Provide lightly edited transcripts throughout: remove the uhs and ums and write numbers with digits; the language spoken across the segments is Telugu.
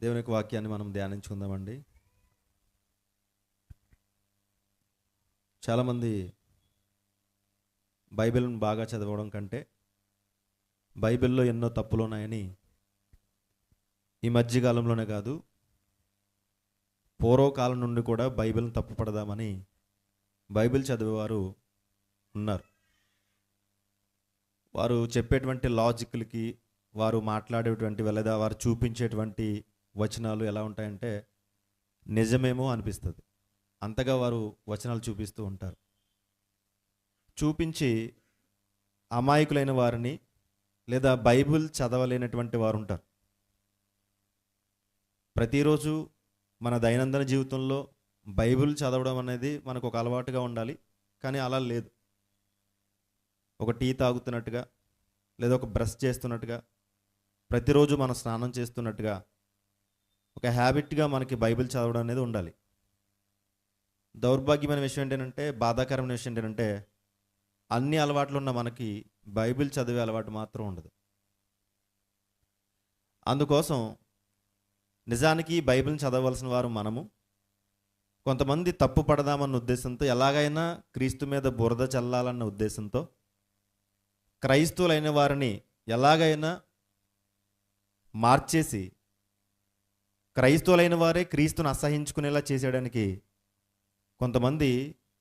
దేవుని యొక్క వాక్యాన్ని మనం ధ్యానించుకుందామండి. చాలామంది బైబిల్ని బాగా చదవడం కంటే బైబిల్లో ఎన్నో తప్పులు ఉన్నాయని ఈ మధ్యకాలంలోనే కాదు, పూర్వకాలం నుండి కూడా బైబిల్ని తప్పుపడదామని బైబిల్ చదివేవారు ఉన్నారు. వారు చెప్పేటువంటి లాజిక్లకి, వారు మాట్లాడేటువంటి లేదా వారు చూపించేటువంటి వచనాలు ఎలా ఉంటాయంటే నిజమేమో అనిపిస్తుంది. అంతగా వారు వచనాలు చూపిస్తూ ఉంటారు. చూపించి అమాయకులైన వారిని లేదా బైబిల్ చదవలేనటువంటి వారు ఉంటారు. ప్రతిరోజు మన దైనందిన జీవితంలో బైబిల్ చదవడం అనేది మనకు ఒక అలవాటుగా ఉండాలి. కానీ అలా లేదు. ఒక టీ తాగుతున్నట్టుగా లేదా ఒక బ్రష్ చేస్తున్నట్టుగా, ప్రతిరోజు మనం స్నానం చేస్తున్నట్టుగా ఒక హ్యాబిట్గా మనకి బైబిల్ చదవడం అనేది ఉండాలి. దౌర్భాగ్యమైన విషయం ఏంటంటే, బాధాకరమైన విషయం ఏంటంటే, అన్ని అలవాట్లు ఉన్న మనకి బైబిల్ చదివే అలవాటు మాత్రం ఉండదు. అందుకోసం నిజానికి బైబిల్ని చదవవలసిన వారు మనము. కొంతమంది తప్పు పడదామన్న ఉద్దేశంతో, ఎలాగైనా క్రీస్తు మీద బురద చల్లాలన్న ఉద్దేశంతో క్రైస్తవులైన వారిని ఎలాగైనా మార్చేసి క్రైస్తవులైన వారే క్రీస్తుని అసహించుకునేలా చేసేయడానికి కొంతమంది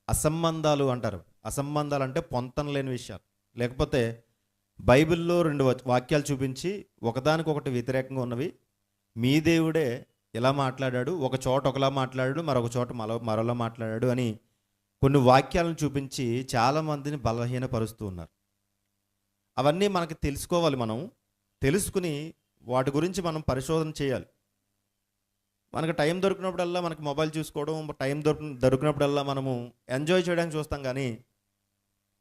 అసంబంధాలు అంటారు. అసంబంధాలు అంటే పొంతన లేని విషయాలు, లేకపోతే బైబిల్లో రెండు వాక్యాలు చూపించి ఒకదానికొకటి వ్యతిరేకంగా ఉన్నవి, మీ దేవుడే ఇలా మాట్లాడాడు, ఒక చోట ఒకలా మాట్లాడాడు, మరొక చోట మరోలా మాట్లాడాడు అని కొన్ని వాక్యాలను చూపించి చాలామందిని బలహీనపరుస్తూ ఉన్నారు. అవన్నీ మనకి తెలుసుకోవాలి. మనం తెలుసుకుని వాటి గురించి మనం పరిశోధన చేయాలి. మనకు టైం దొరికినప్పుడల్లా మనకి మొబైల్ చూసుకోవడం, టైం దొరికినప్పుడల్లా మనము ఎంజాయ్ చేయడానికి చూస్తాం. కానీ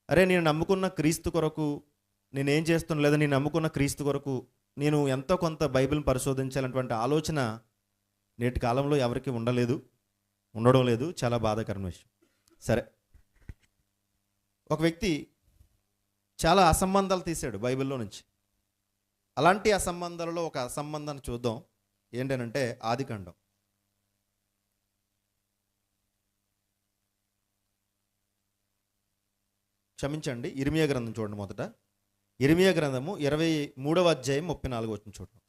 అరే, నేను నమ్ముకున్న క్రీస్తు కొరకు నేనేం చేస్తున్నా, లేదా నేను నమ్ముకున్న క్రీస్తు కొరకు నేను ఎంతో కొంత బైబిల్ని పరిశోధించాలన్నటువంటి ఆలోచన నేటి కాలంలో ఎవరికి ఉండడం లేదు. చాలా బాధాకరమైన విషయం. సరే, ఒక వ్యక్తి చాలా అసంబంధాలు తీశాడు బైబిల్లో నుంచి. అలాంటి అసంబంధాలలో ఒక అసంబంధాన్ని చూద్దాం. ఏంటనంటే ఆదికాండం. క్షమించండి, ఇర్మియా గ్రంథం చూడండి. మొదట ఇర్మియా గ్రంథము 23వ అధ్యాయం 34వ వచనం చూడండి.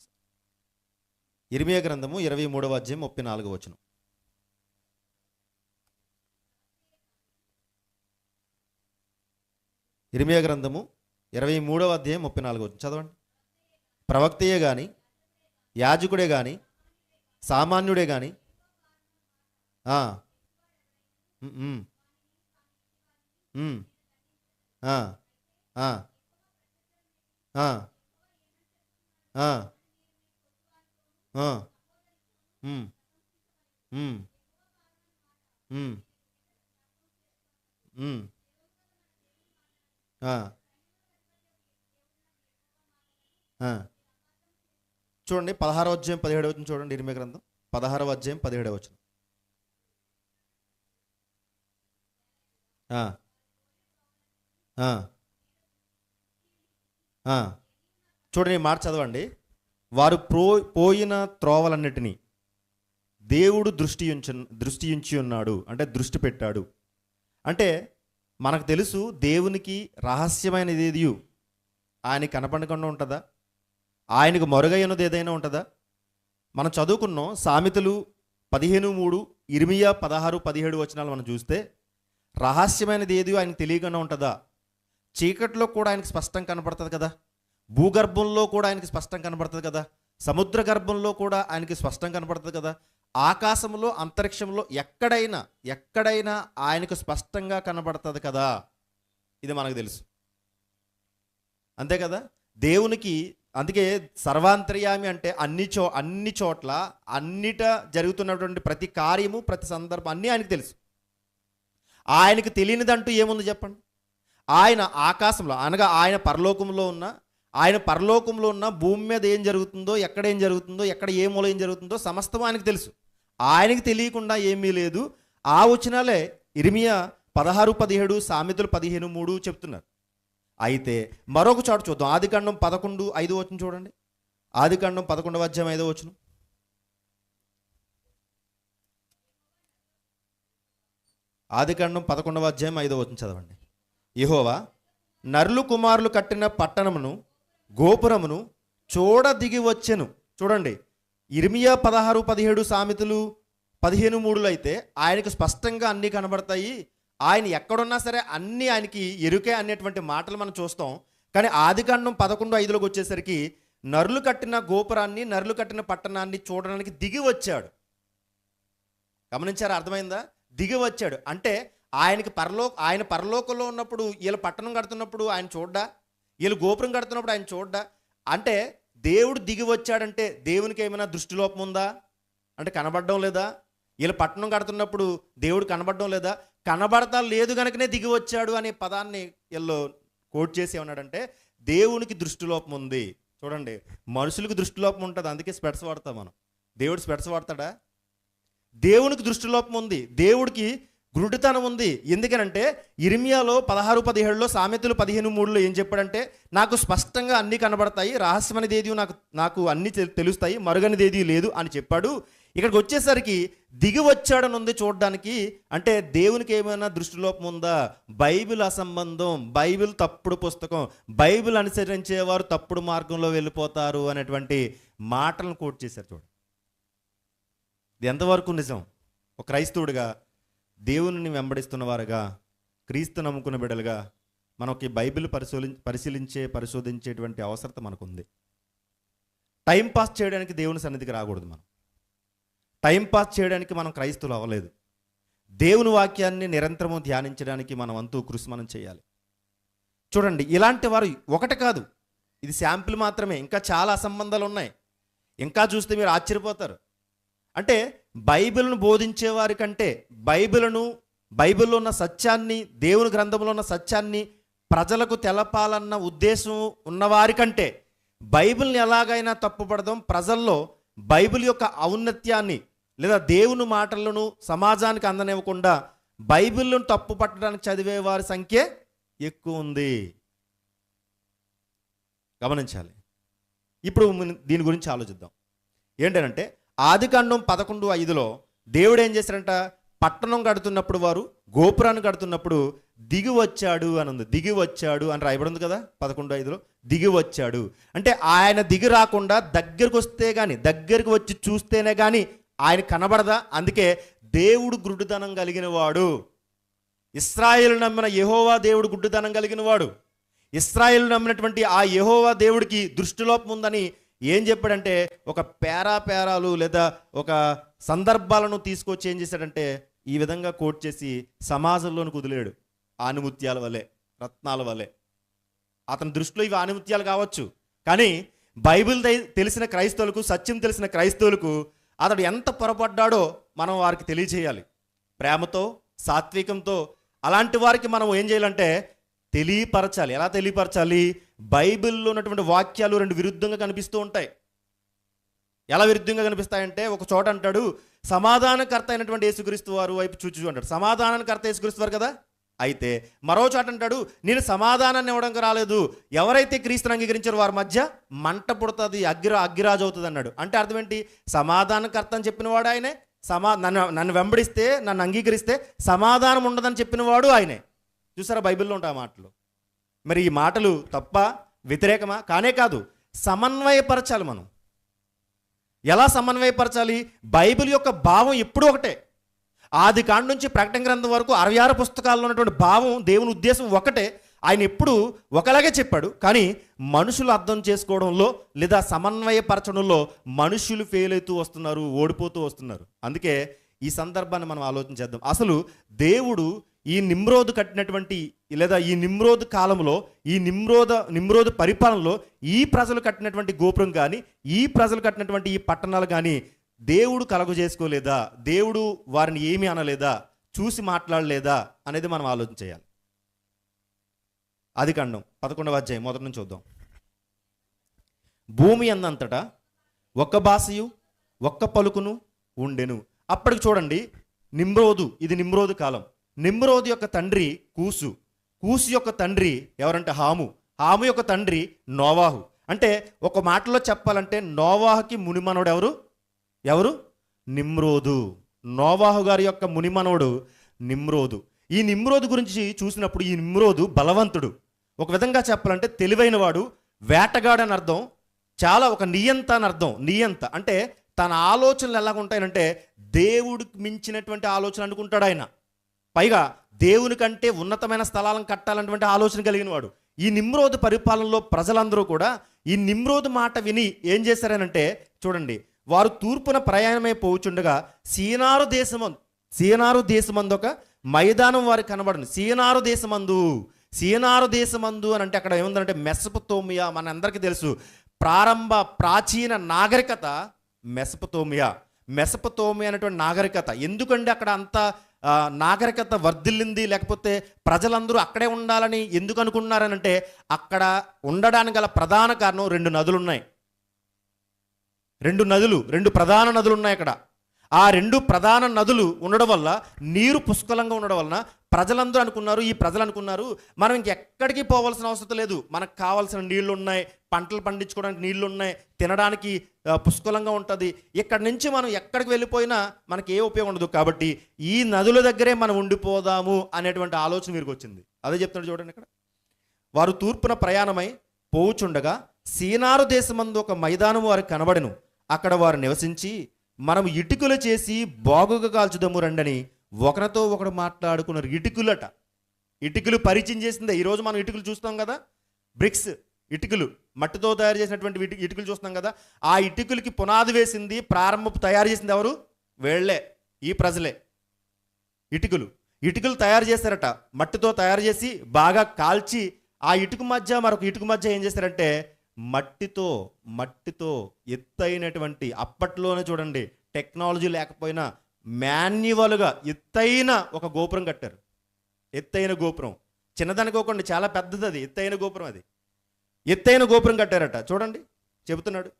ఇర్మియా గ్రంథము 23వ అధ్యాయం 34వ వచనం. ఇర్మియా గ్రంథము 23వ అధ్యాయం 34వ వచనం చదవండి. ప్రవక్తయే కానీ, యాజకుడే కానీ, సామాన్యుడే కానీ, చూడండి 16వ అధ్యాయం 17వ వచనం చూడండి. ఇర్మియా గ్రంథం 16వ అధ్యాయం 17వ వచనం. చూడండి, ఈ మాట చదవండి. వారు పోయిన త్రోవలన్నిటినీ దేవుడు దృష్టి ఉంచి ఉన్నాడు, అంటే దృష్టి పెట్టాడు. అంటే మనకు తెలుసు, దేవునికి రహస్యమైనది ఏది ఆయన కనపడకుండా ఉంటుందా? ఆయనకు మరుగైనది ఏదైనా ఉంటుందా? మనం చదువుకున్నాం సామెతలు 15:3, ఇర్మియా 16-17 వచనాలు మనం చూస్తే, రహస్యమైనది ఏది ఆయనకు తెలియకుండా ఉంటుందా? చీకట్లో కూడా ఆయనకు స్పష్టం కనపడుతుంది కదా, భూగర్భంలో కూడా ఆయనకి స్పష్టం కనపడుతుంది కదా, సముద్ర గర్భంలో కూడా ఆయనకి స్పష్టం కనపడుతుంది కదా, ఆకాశంలో అంతరిక్షంలో ఎక్కడైనా ఆయనకు స్పష్టంగా కనబడుతుంది కదా. ఇది మనకు తెలుసు, అంతే కదా. దేవునికి అందుకే సర్వాంతర్యామి అంటే అన్ని చోట్ల అన్నిట జరుగుతున్నటువంటి ప్రతి కార్యము, ప్రతి సందర్భం అన్నీ ఆయనకు తెలుసు. ఆయనకు తెలియనిదంటూ ఏముంది చెప్పండి? ఆయన ఆకాశంలో అనగా ఆయన పరలోకంలో ఉన్న భూమి మీద ఏం జరుగుతుందో, ఎక్కడ ఏ మూల ఏం జరుగుతుందో సమస్తం ఆయనకు తెలుసు. ఆయనకి తెలియకుండా ఏమీ లేదు. ఆ వచనాలే ఇర్మియా 16-17, సామెతలు 15:3 చెప్తున్నారు. అయితే మరొక చోట చూద్దాం. ఆదికాండం 11:5 వచనం చూడండి. ఆదికాండం 11వ అధ్యాయం 5వ వచనం. ఆదికాండం 11వ అధ్యాయం 5వ వచనం చదవండి. యెహోవా నరులు కుమారులు కట్టిన పట్టణమును గోపురమును చూడ దిగి వచ్చెను. చూడండి, ఇర్మియా 16:17, సామెతలు 15:3 అయితే ఆయనకు స్పష్టంగా అన్నీ కనబడతాయి. ఆయన ఎక్కడున్నా సరే అన్నీ ఆయనకి ఎరుకే అనేటువంటి మాటలు మనం చూస్తాం. కానీ ఆదికాండం 11:5లోకి వచ్చేసరికి నరులు కట్టిన గోపురాన్ని, నరులు కట్టిన పట్టణాన్ని చూడడానికి దిగి వచ్చాడు. గమనించారా? అర్థమైందా? దిగి వచ్చాడు అంటే ఆయన పరలోకంలో ఉన్నప్పుడు వీళ్ళు పట్టణం కడుతున్నప్పుడు ఆయన చూడ్డా, వీళ్ళు గోపురం కడుతున్నప్పుడు ఆయన చూడ్డా. అంటే దేవుడు దిగి వచ్చాడంటే దేవునికి ఏమైనా దృష్టిలోపం ఉందా అంటే కనబడడం లేదా? వీళ్ళు పట్టణం కడుతున్నప్పుడు దేవుడు కనబడడం లేదా? కనబడతా లేదు కనుకనే దిగి వచ్చాడు అనే పదాన్ని వీళ్ళు కోట్ చేసి ఏమన్నాడంటే దేవునికి దృష్టిలోపం ఉంది. చూడండి, మనుషులకు దృష్టిలోపం ఉంటుంది, అందుకే స్పెట్స్ వాడతాం మనం. దేవుడు స్పెట్స్ వాడతాడా? దేవునికి దృష్టిలోపం ఉంది, దేవుడికి గురుడితనం ఉంది. ఎందుకనంటే ఇర్మియాలో 16:17, సామెతలు 15:3 ఏం చెప్పాడంటే నాకు స్పష్టంగా అన్నీ కనబడతాయి, రహస్యమనేది ఏది నాకు అన్నీ తెలుస్తాయి, మరుగనిది ఏది లేదు అని చెప్పాడు. ఇక్కడికి వచ్చేసరికి దిగి వచ్చాడని ఉంది చూడడానికి. అంటే దేవునికి ఏమైనా దృష్టిలోపం ఉందా? బైబిల్ అసంబంధం, బైబిల్ తప్పుడు పుస్తకం, బైబిల్ అనుసరించేవారు తప్పుడు మార్గంలో వెళ్ళిపోతారు అనేటువంటి మాటలను కోట్ చేశారు. చూడండి, ఇది ఎంతవరకు నిజం? ఒక క్రైస్తవుడిగా, దేవుని వెంబడిస్తున్న వారుగా, క్రీస్తు నమ్ముకున్న బిడ్డలుగా మనకి బైబిల్ పరిశోధించేటువంటి అవసరత మనకుంది. టైం పాస్ చేయడానికి దేవుని సన్నిధికి రాకూడదు. మనం టైం పాస్ చేయడానికి మనం క్రైస్తవులు అవ్వలేదు. దేవుని వాక్యాన్ని నిరంతరము ధ్యానించడానికి మనం అంతూ కృషి మనం చేయాలి. చూడండి, ఇలాంటి వారు ఒకటి కాదు, ఇది శాంపిల్ మాత్రమే. ఇంకా చాలా అసంబంధాలు ఉన్నాయి. ఇంకా చూస్తే మీరు ఆశ్చర్యపోతారు. అంటే బైబిల్ను బోధించే వారి కంటే బైబిల్లో ఉన్న సత్యాన్ని, దేవుని గ్రంథంలో ఉన్న సత్యాన్ని ప్రజలకు తెలపాలన్న ఉద్దేశం ఉన్నవారి కంటే బైబిల్ని ఎలాగైనా తప్పుపడదాం, ప్రజల్లో బైబిల్ యొక్క ఔన్నత్యాన్ని లేదా దేవుని మాటలను సమాజానికి అందనివ్వకుండా బైబిల్ను తప్పు పట్టడానికి చదివే వారి సంఖ్య ఎక్కువ ఉంది. గమనించాలి. ఇప్పుడు దీని గురించి ఆలోచిద్దాం. ఏంటంటే ఆదికాండం 11:5లో దేవుడు ఏం చేశారంట? పట్టణం కడుతున్నప్పుడు, వారు గోపురాన్ని కడుతున్నప్పుడు దిగి వచ్చాడు అని ఉంది. దిగి వచ్చాడు అని రాయబడింది కదా 11:5లో. దిగి వచ్చాడు అంటే ఆయన దిగి రాకుండా దగ్గరికి వచ్చి చూస్తేనే కానీ ఆయన కనబడదా? అందుకే దేవుడు గుడ్డితనం కలిగిన వాడు. ఇశ్రాయేలు నమ్మిన యెహోవా దేవుడు గుడ్డితనం కలిగిన వాడు. ఇశ్రాయేలు నమ్మినటువంటి ఆ యెహోవా దేవుడికి దృష్టిలోపం ఉందని ఏం చెప్పాడంటే ఒక పేరాలు లేదా ఒక సందర్భాలను తీసుకొచ్చి ఏం చేశాడంటే ఈ విధంగా కోట్ చేసి సమాజంలోనికి వదిలేడు. ఆనిముత్యాల వలె, రత్నాల వలె. అతని దృష్టిలో ఇవి ఆనిముత్యాలు కావచ్చు, కానీ బైబిల్ తెలిసిన క్రైస్తవులకు, సత్యం తెలిసిన క్రైస్తవులకు అతడు ఎంత పొరపడ్డాడో మనం వారికి తెలియజేయాలి. ప్రేమతో, సాత్వికంతో అలాంటి వారికి మనం ఏం చేయాలంటే తెలియపరచాలి. ఎలా తెలియపరచాలి? బైబిల్లో ఉన్నటువంటి వాక్యాలు రెండు విరుద్ధంగా కనిపిస్తూ ఉంటాయి. ఎలా విరుద్ధంగా కనిపిస్తాయంటే ఒక చోట అంటాడు సమాధానకర్త అయినటువంటి యేసుక్రీస్తు వారు వైపు చూచు అంటాడు. సమాధానకర్త యేసుక్రీస్తు వారు కదా. అయితే మరో చోట అంటాడు నేను సమాధానాన్ని ఇవ్వడానికి రాలేదు, ఎవరైతే క్రీస్తుని అంగీకరించారో వారి మధ్య మంట పుడుతుంది, అగ్గిరాజు అవుతుంది అన్నాడు. అంటే అర్థం ఏంటి? సమాధానకర్త అని చెప్పినవాడు ఆయనే, నన్ను వెంబడిస్తే, నన్ను అంగీకరిస్తే సమాధానం ఉండదని చెప్పినవాడు ఆయనే. చూసారా బైబిల్లో ఉంటాయి ఆ మాటలు. మరి ఈ మాటలు తప్ప, వ్యతిరేకమా? కానే కాదు. సమన్వయపరచాలి. మనం ఎలా సమన్వయపరచాలి? బైబిల్ యొక్క భావం ఎప్పుడూ ఒకటే. ఆది కాండ నుంచి ప్రకటన గ్రంథం వరకు 66 పుస్తకాల్లో ఉన్నటువంటి భావం, దేవుని ఉద్దేశం ఒకటే. ఆయన ఎప్పుడు ఒకలాగే చెప్పాడు. కానీ మనుషులు అర్థం చేసుకోవడంలో లేదా సమన్వయపరచడంలో మనుషులు ఫెయిల్ అవుతూ వస్తున్నారు, ఓడిపోతూ వస్తున్నారు. అందుకే ఈ సందర్భాన్ని మనం ఆలోచించేద్దాం. అసలు దేవుడు ఈ నిమ్రోదు కట్టినటువంటి లేదా ఈ నిమ్రోదు కాలంలో, ఈ నిమ్రోదు పరిపాలనలో ఈ ప్రజలు కట్టినటువంటి గోపురం కానీ, ఈ ప్రజలు కట్టినటువంటి ఈ పట్టణాలు కానీ దేవుడు కలుగ చేసుకోలేదా? దేవుడు వారిని ఏమీ అనలేదా? చూసి మాట్లాడలేదా అనేది మనం ఆలోచన చేయాలి. ఆదికాండం 11వ అధ్యాయం మొదటి నుంచి చూద్దాం. భూమి అందంతటా ఒక్క భాషయు ఒక్క పలుకును ఉండెను. అప్పటికి చూడండి, ఇది నిమ్రోదు కాలం. నిమ్రోదు యొక్క తండ్రి కూసు, కూసు యొక్క తండ్రి ఎవరంటే హాము, హాము యొక్క తండ్రి నోవాహు. అంటే ఒక మాటలో చెప్పాలంటే నోవాహుకి మునిమనోడు ఎవరు? నిమ్రోదు. నోవాహు గారి యొక్క మునిమనోడు నిమ్రోదు. ఈ నిమ్రోదు గురించి చూసినప్పుడు ఈ నిమ్రోదు బలవంతుడు, ఒక విధంగా చెప్పాలంటే తెలివైనవాడు, వేటగాడని అర్థం, చాలా ఒక నియంత అని అర్థం. నియంత అంటే తన ఆలోచనలు ఎలాగ ఉంటాయనంటే దేవుడికి మించినటువంటి ఆలోచన అనుకుంటాడు ఆయన. పైగా దేవుని కంటే ఉన్నతమైన స్థలాలను కట్టాలన్నటువంటి ఆలోచన కలిగిన వాడు. ఈ నిమ్రోదు పరిపాలనలో ప్రజలందరూ కూడా ఈ నిమ్రోదు మాట విని ఏం చేశారనంటే చూడండి, వారు తూర్పున ప్రయాణమై పోవుచుండగా సీనారు దేశమందు ఒక మైదానం వారికి కనబడింది. సీనారు దేశమందు అని అంటే అక్కడ ఏముందంటే మెసపతోమియా. మన అందరికీ తెలుసు ప్రారంభ ప్రాచీన నాగరికత మెసపతోమియా అనేటువంటి నాగరికత. ఎందుకంటే అక్కడ అంత నాగరికత వర్ధిల్లింది, లేకపోతే ప్రజలందరూ అక్కడే ఉండాలని ఎందుకు అనుకున్నారనంటే అక్కడ ఉండడానికి గల ప్రధాన కారణం రెండు నదులు ఉన్నాయి. రెండు ప్రధాన నదులు ఉన్నాయి అక్కడ. ఆ రెండు ప్రధాన నదులు ఉండడం వల్ల, నీరు పుష్కలంగా ఉండడం వలన ప్రజలందరూ అనుకున్నారు, ఈ ప్రజలు అనుకున్నారు మనం ఇంకెక్కడికి పోవాల్సిన అవసరం లేదు, మనకు కావాల్సిన నీళ్లు ఉన్నాయి, పంటలు పండించుకోవడానికి నీళ్లు ఉన్నాయి, తినడానికి పుష్కలంగా ఉంటుంది, ఇక్కడి నుంచి మనం ఎక్కడికి వెళ్ళిపోయినా మనకి ఏ ఉపయోగం ఉండదు, కాబట్టి ఈ నదుల దగ్గరే మనం ఉండిపోదాము అనేటువంటి ఆలోచన వీరికి వచ్చింది. అదే చెప్తున్నాడు చూడండి ఇక్కడ. వారు తూర్పున ప్రయాణమై పోవుచుండగా సీనారు దేశమందు ఒక మైదానం వారికి కనబడెను. అక్కడ వారు నివసించి మనం ఇటుకలు చేసి బాగుగా కాల్చుదాము రండని ఒకరితో ఒకడు మాట్లాడుకున్నారు. ఇటుకలు పరిచయం చేసిందే. ఈరోజు మనం ఇటుకలు చూస్తాం కదా, బ్రిక్స్ ఇటుకలు, మట్టితో తయారు చేసినటువంటి ఇటుకలు చూస్తాం కదా. ఆ ఇటుకలకి పునాది వేసింది, ప్రారంభపు తయారు చేసింది ఎవరు? వీళ్ళే, ఈ ప్రజలే. ఇటుకలు తయారు చేశారట, మట్టితో తయారు చేసి బాగా కాల్చి ఆ ఇటుక మధ్య మరొక ఇటుక మధ్య ఏం చేశారంటే మట్టితో ఎత్తైనటువంటి, అప్పట్లోనే చూడండి టెక్నాలజీ లేకపోయినా మాన్యువల్గా ఎత్తైన ఒక గోపురం కట్టారు. ఎత్తైన గోపురం, చిన్నదనుకోకండి, చాలా పెద్దది అది, ఎత్తైన గోపురం. అది ఎత్తైన గోపురం కట్టారట. చూడండి చెబుతున్నాడు,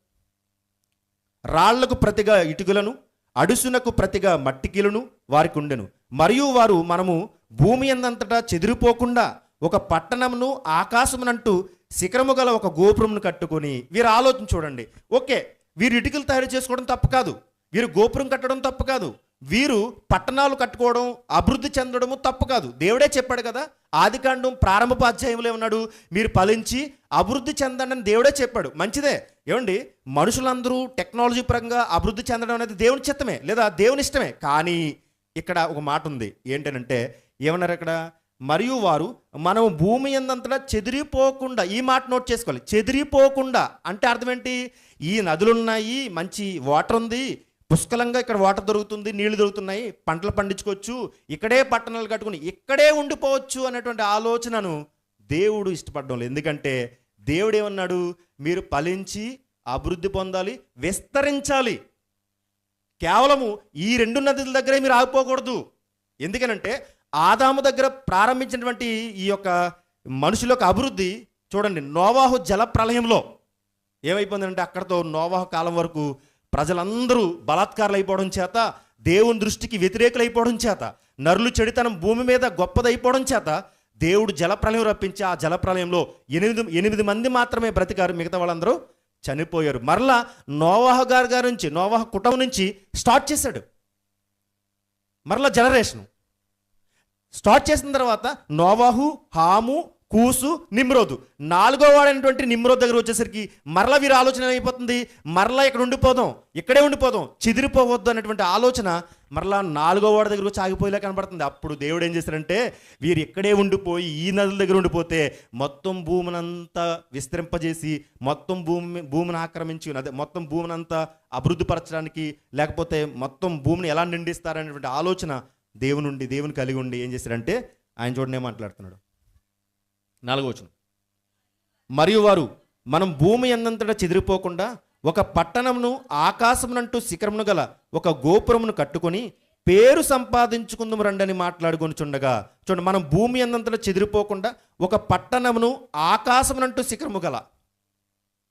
రాళ్లకు ప్రతిగా ఇటుకలను, అడుసునకు ప్రతిగా మట్టికిలను వారికి ఉండెను. మరియు వారు మనము భూమి అందంతటా చెదిరిపోకుండా ఒక పట్టణమును ఆకాశమునంటూ శిఖరము గల ఒక గోపురమును కట్టుకొని, వీరు ఆలోచన చూడండి. ఓకే, వీరు ఇటుకలు తయారు చేసుకోవడం తప్పు కాదు, వీరు గోపురం కట్టడం తప్పు కాదు, వీరు పట్టణాలు కట్టుకోవడం, అభివృద్ధి చెందడము తప్పు కాదు. దేవుడే చెప్పాడు కదా, ఆదికాండం ప్రారంభపు అధ్యాయంలో ఏమన్నాడు? మీరు ఫలించి అభివృద్ధి చెందండి అని దేవుడే చెప్పాడు. మంచిదే. ఏమండి, మనుషులందరూ టెక్నాలజీ పరంగా అభివృద్ధి చెందడం అనేది దేవుని చిత్తమే, లేదా దేవుని ఇష్టమే. కానీ ఇక్కడ ఒక మాట ఉంది, ఏంటంటే ఏమన్నారు అక్కడ? మరియు వారు మనం భూమి ఎందంతటా చెదిరిపోకుండా, ఈ మాట నోట్ చేసుకోవాలి, చెదిరిపోకుండా అంటే అర్థం ఏంటి? ఈ నదులున్నాయి, మంచి వాటర్ ఉంది, పుష్కలంగా ఇక్కడ వాటర్ దొరుకుతుంది, నీళ్లు దొరుకుతున్నాయి, పంటలు పండించుకోవచ్చు, ఇక్కడే పట్టణాలు కట్టుకుని ఇక్కడే ఉండిపోవచ్చు అనేటువంటి ఆలోచనను దేవుడు ఇష్టపడడం లేదు. ఎందుకంటే దేవుడు ఏమన్నాడు? మీరు ఫలించి అభివృద్ధి పొందాలి, విస్తరించాలి. కేవలము ఈ రెండు నదుల దగ్గరే మీరు ఆగిపోకూడదు. ఎందుకనంటే ఆదాము దగ్గర ప్రారంభించినటువంటి ఈ యొక్క మనుషుల యొక్క అభివృద్ధి చూడండి, నోవాహు జల ప్రళయంలో ఏమైపోయిందంటే అక్కడతో నోవాహు కాలం వరకు ప్రజలందరూ బలాత్కారాలు అయిపోవడం చేత, దేవుని దృష్టికి వ్యతిరేకులు అయిపోవడం చేత, నరులు చెడితనం భూమి మీద గొప్పదైపోవడం చేత దేవుడు జలప్రలయం రప్పించి ఆ జలప్రలయంలో 8 మంది మాత్రమే బ్రతికారు, మిగతా వాళ్ళందరూ చనిపోయారు. మరలా నోవాహు గారి నుంచి, నోవాహు కుటుంబం నుంచి స్టార్ట్ చేశాడు. మరలా జనరేషన్ స్టార్ట్ చేసిన తర్వాత నోవాహు, హాము, కూసు, నిమ్రోదు, 4వ వాడైనటువంటి నిమ్రోద్ దగ్గర వచ్చేసరికి మరలా వీరి ఆలోచన అయిపోతుంది, మరలా ఇక్కడ ఉండిపోదాం, ఇక్కడే ఉండిపోదాం, చెదిరిపోవద్దు అనేటువంటి ఆలోచన మరలా 4వ వాడి దగ్గర వచ్చి ఆగిపోయేలా కనబడుతుంది. అప్పుడు దేవుడు ఏం చేశారంటే వీరు ఇక్కడే ఉండిపోయి ఈ నదుల దగ్గర ఉండిపోతే మొత్తం భూమినంతా విస్తరింపజేసి, మొత్తం భూమిని ఆక్రమించి, అదే మొత్తం భూమినంతా అభివృద్ధి పరచడానికి, లేకపోతే మొత్తం భూమిని ఎలా నిండిస్తారనేటువంటి ఆలోచన దేవుని కలిగి ఉండి ఏం చేశారంటే ఆయన చూడండి ఏం మాట్లాడుతున్నాడు. 4వ వచనం, మరియు వారు మనం భూమి ఎందంతటా చెదిరిపోకుండా ఒక పట్టణమును ఆకాశమునంటూ శిఖరమును గల ఒక గోపురమును కట్టుకొని పేరు సంపాదించుకుందాము రండని మాట్లాడుకొనిచుండగా, చూడండి, మనం భూమి ఎందంతటా చెదిరిపోకుండా ఒక పట్టణమును ఆకాశమునంటూ శిఖరము గల.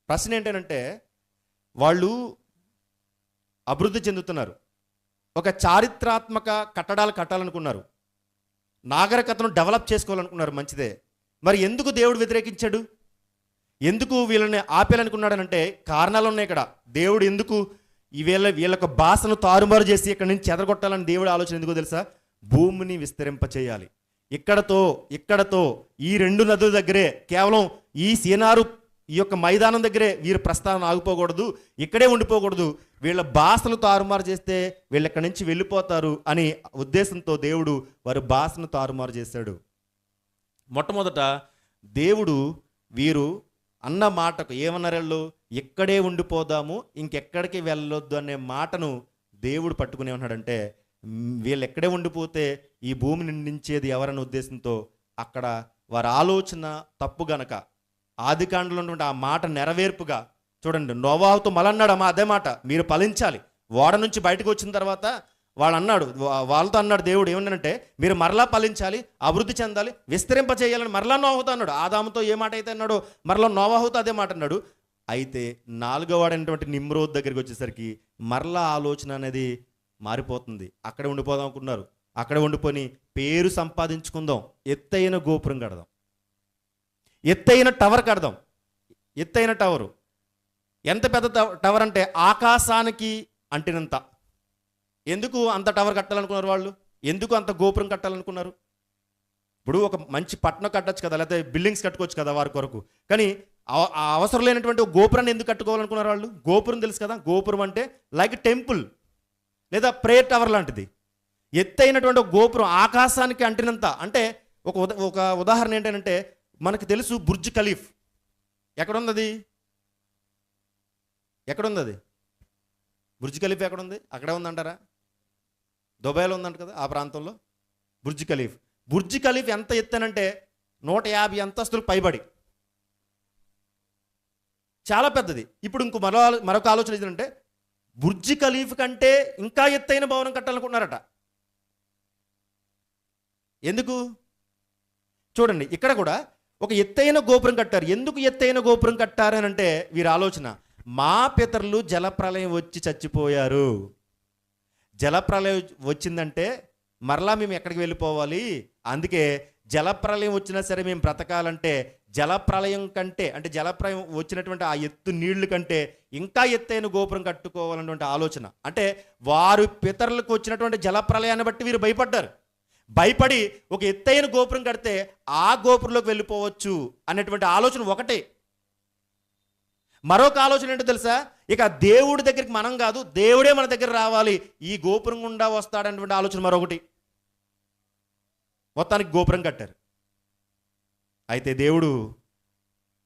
ప్రశ్న ఏంటంటే వాళ్ళు అభివృద్ధి చెందుతున్నారు, ఒక చారిత్రాత్మక కట్టడాలు కట్టాలనుకున్నారు, నాగరికతను డెవలప్ చేసుకోవాలనుకున్నారు, మంచిదే. మరి ఎందుకు దేవుడు వ్యతిరేకించాడు? ఎందుకు వీళ్ళని ఆపేయాలనుకున్నాడనంటే కారణాలు ఉన్నాయి ఇక్కడ. దేవుడు ఎందుకు వీళ్ళ భాషను తారుమారు చేసి ఇక్కడ నుంచి చెదరగొట్టాలని దేవుడు ఆలోచన ఎందుకో తెలుసా? భూమిని విస్తరింపచేయాలి. ఇక్కడతో ఈ రెండు నదుల దగ్గరే, కేవలం ఈ సీనారు ఈ యొక్క మైదానం దగ్గరే వీరి ప్రస్థానం ఆగిపోకూడదు, ఇక్కడే ఉండిపోకూడదు, వీళ్ళ భాషలు తారుమారు చేస్తే వీళ్ళు ఇక్కడి నుంచి వెళ్ళిపోతారు అని ఉద్దేశంతో దేవుడు వారి భాషను తారుమారు చేశాడు. మొట్టమొదట దేవుడు వీరు అన్న మాటకు ఏమన్నారు, వీళ్ళు ఇక్కడే ఉండిపోదాము, ఇంకెక్కడికి వెళ్ళొద్దు అనే మాటను దేవుడు పట్టుకుని ఏమన్నాడంటే, వీళ్ళు ఎక్కడే ఉండిపోతే ఈ భూమి నిండించేది ఎవరనే ఉద్దేశంతో అక్కడ వారి ఆలోచన తప్పు గనక ఆదికాండలో ఉన్నటువంటి ఆ మాట నెరవేర్పుగా చూడండి, నోవాహుతో మళ్ళన్నాడు అదే మాట, మీరు ఫలించాలి. ఓడ నుంచి బయటకు వచ్చిన తర్వాత వాళ్ళతో అన్నాడు దేవుడు ఏమన్నాడంటే, మీరు మరలా ఫలించాలి, అభివృద్ధి చెందాలి, విస్తరింపచేయాలని మరలా నోవాహుతో అన్నాడు. ఆదాముతో ఏ మాట అయితే అన్నాడో మరలా నోవాహుతో అదే మాట అన్నాడు. అయితే 4వ వాడైనటువంటి నిమ్రోద్ దగ్గరికి వచ్చేసరికి మరలా ఆలోచన అనేది మారిపోతుంది. అక్కడే ఉండిపోదాం అనుకున్నారు, అక్కడే ఉండిపోయి పేరు సంపాదించుకుందాం, ఎత్తైన గోపురం కడదాం, ఎత్తైన టవర్ కడదాం. ఎత్తైన టవరు ఎంత పెద్ద టవర్ అంటే ఆకాశానికి అంటినంత. ఎందుకు అంత టవర్ కట్టాలనుకున్నారు వాళ్ళు? ఎందుకు అంత గోపురం కట్టాలనుకున్నారు? ఇప్పుడు ఒక మంచి పట్టణం కట్టచ్చు కదా, లేకపోతే బిల్డింగ్స్ కట్టుకోవచ్చు కదా వారి కొరకు. కానీ అవసరం లేనటువంటి ఒక గోపురాన్ని ఎందుకు కట్టుకోవాలనుకున్నారు వాళ్ళు? గోపురం తెలుసు కదా, గోపురం అంటే లైక్ టెంపుల్ లేదా ప్రేయర్ టవర్ లాంటిది. ఎత్తైనటువంటి ఒక గోపురం ఆకాశానికి అంటినంత. అంటే ఒక ఉదాహరణ ఏంటంటే, మనకు తెలుసు బుర్జ్ ఖలీఫ్ ఎక్కడుంది? అది ఎక్కడుంది? అది బుర్జ్ ఖలీఫ్ ఎక్కడుంది? అక్కడే ఉందంటారా? దుబాయ్లో ఉందంట కదా, ఆ ప్రాంతంలో బుర్జ్ ఖలీఫ్. బుర్జ్ ఖలీఫ్ ఎంత ఎత్తనంటే 150 అంతస్తులకు పైబడి, చాలా పెద్దది. ఇప్పుడు మరొక ఆలోచన ఏంటంటే, బుర్జ్ ఖలీఫ్ కంటే ఇంకా ఎత్తైన భవనం కట్టాలనుకుంటున్నారట. ఎందుకు? చూడండి, ఇక్కడ కూడా ఒక ఎత్తైన గోపురం కట్టారు. ఎందుకు ఎత్తైన గోపురం కట్టారని అంటే వీరి ఆలోచన, మా పితరులు జలప్రలయం వచ్చి చచ్చిపోయారు, జలప్రలయం వచ్చిందంటే మరలా మేము ఎక్కడికి వెళ్ళిపోవాలి, అందుకే జలప్రలయం వచ్చినా సరే మేము బ్రతకాలంటే జలప్రలయం కంటే, అంటే జలప్రలయం వచ్చినటువంటి ఆ ఎత్తు నీళ్లు కంటే ఇంకా ఎత్తైన గోపురం కట్టుకోవాలన్నటువంటి ఆలోచన. అంటే వారు పితరులకు వచ్చినటువంటి జలప్రలయాన్ని బట్టి వీరు భయపడి ఒక ఎత్తైన గోపురం కడితే ఆ గోపురంలోకి వెళ్ళిపోవచ్చు అనేటువంటి ఆలోచన ఒకటే. మరొక ఆలోచన ఏంటో తెలుసా? ఇక దేవుడి దగ్గరికి మనం కాదు, దేవుడే మన దగ్గర రావాలి, ఈ గోపురం గుండా వస్తాడనేటువంటి ఆలోచన మరొకటి. మొత్తానికి గోపురం కట్టారు. అయితే దేవుడు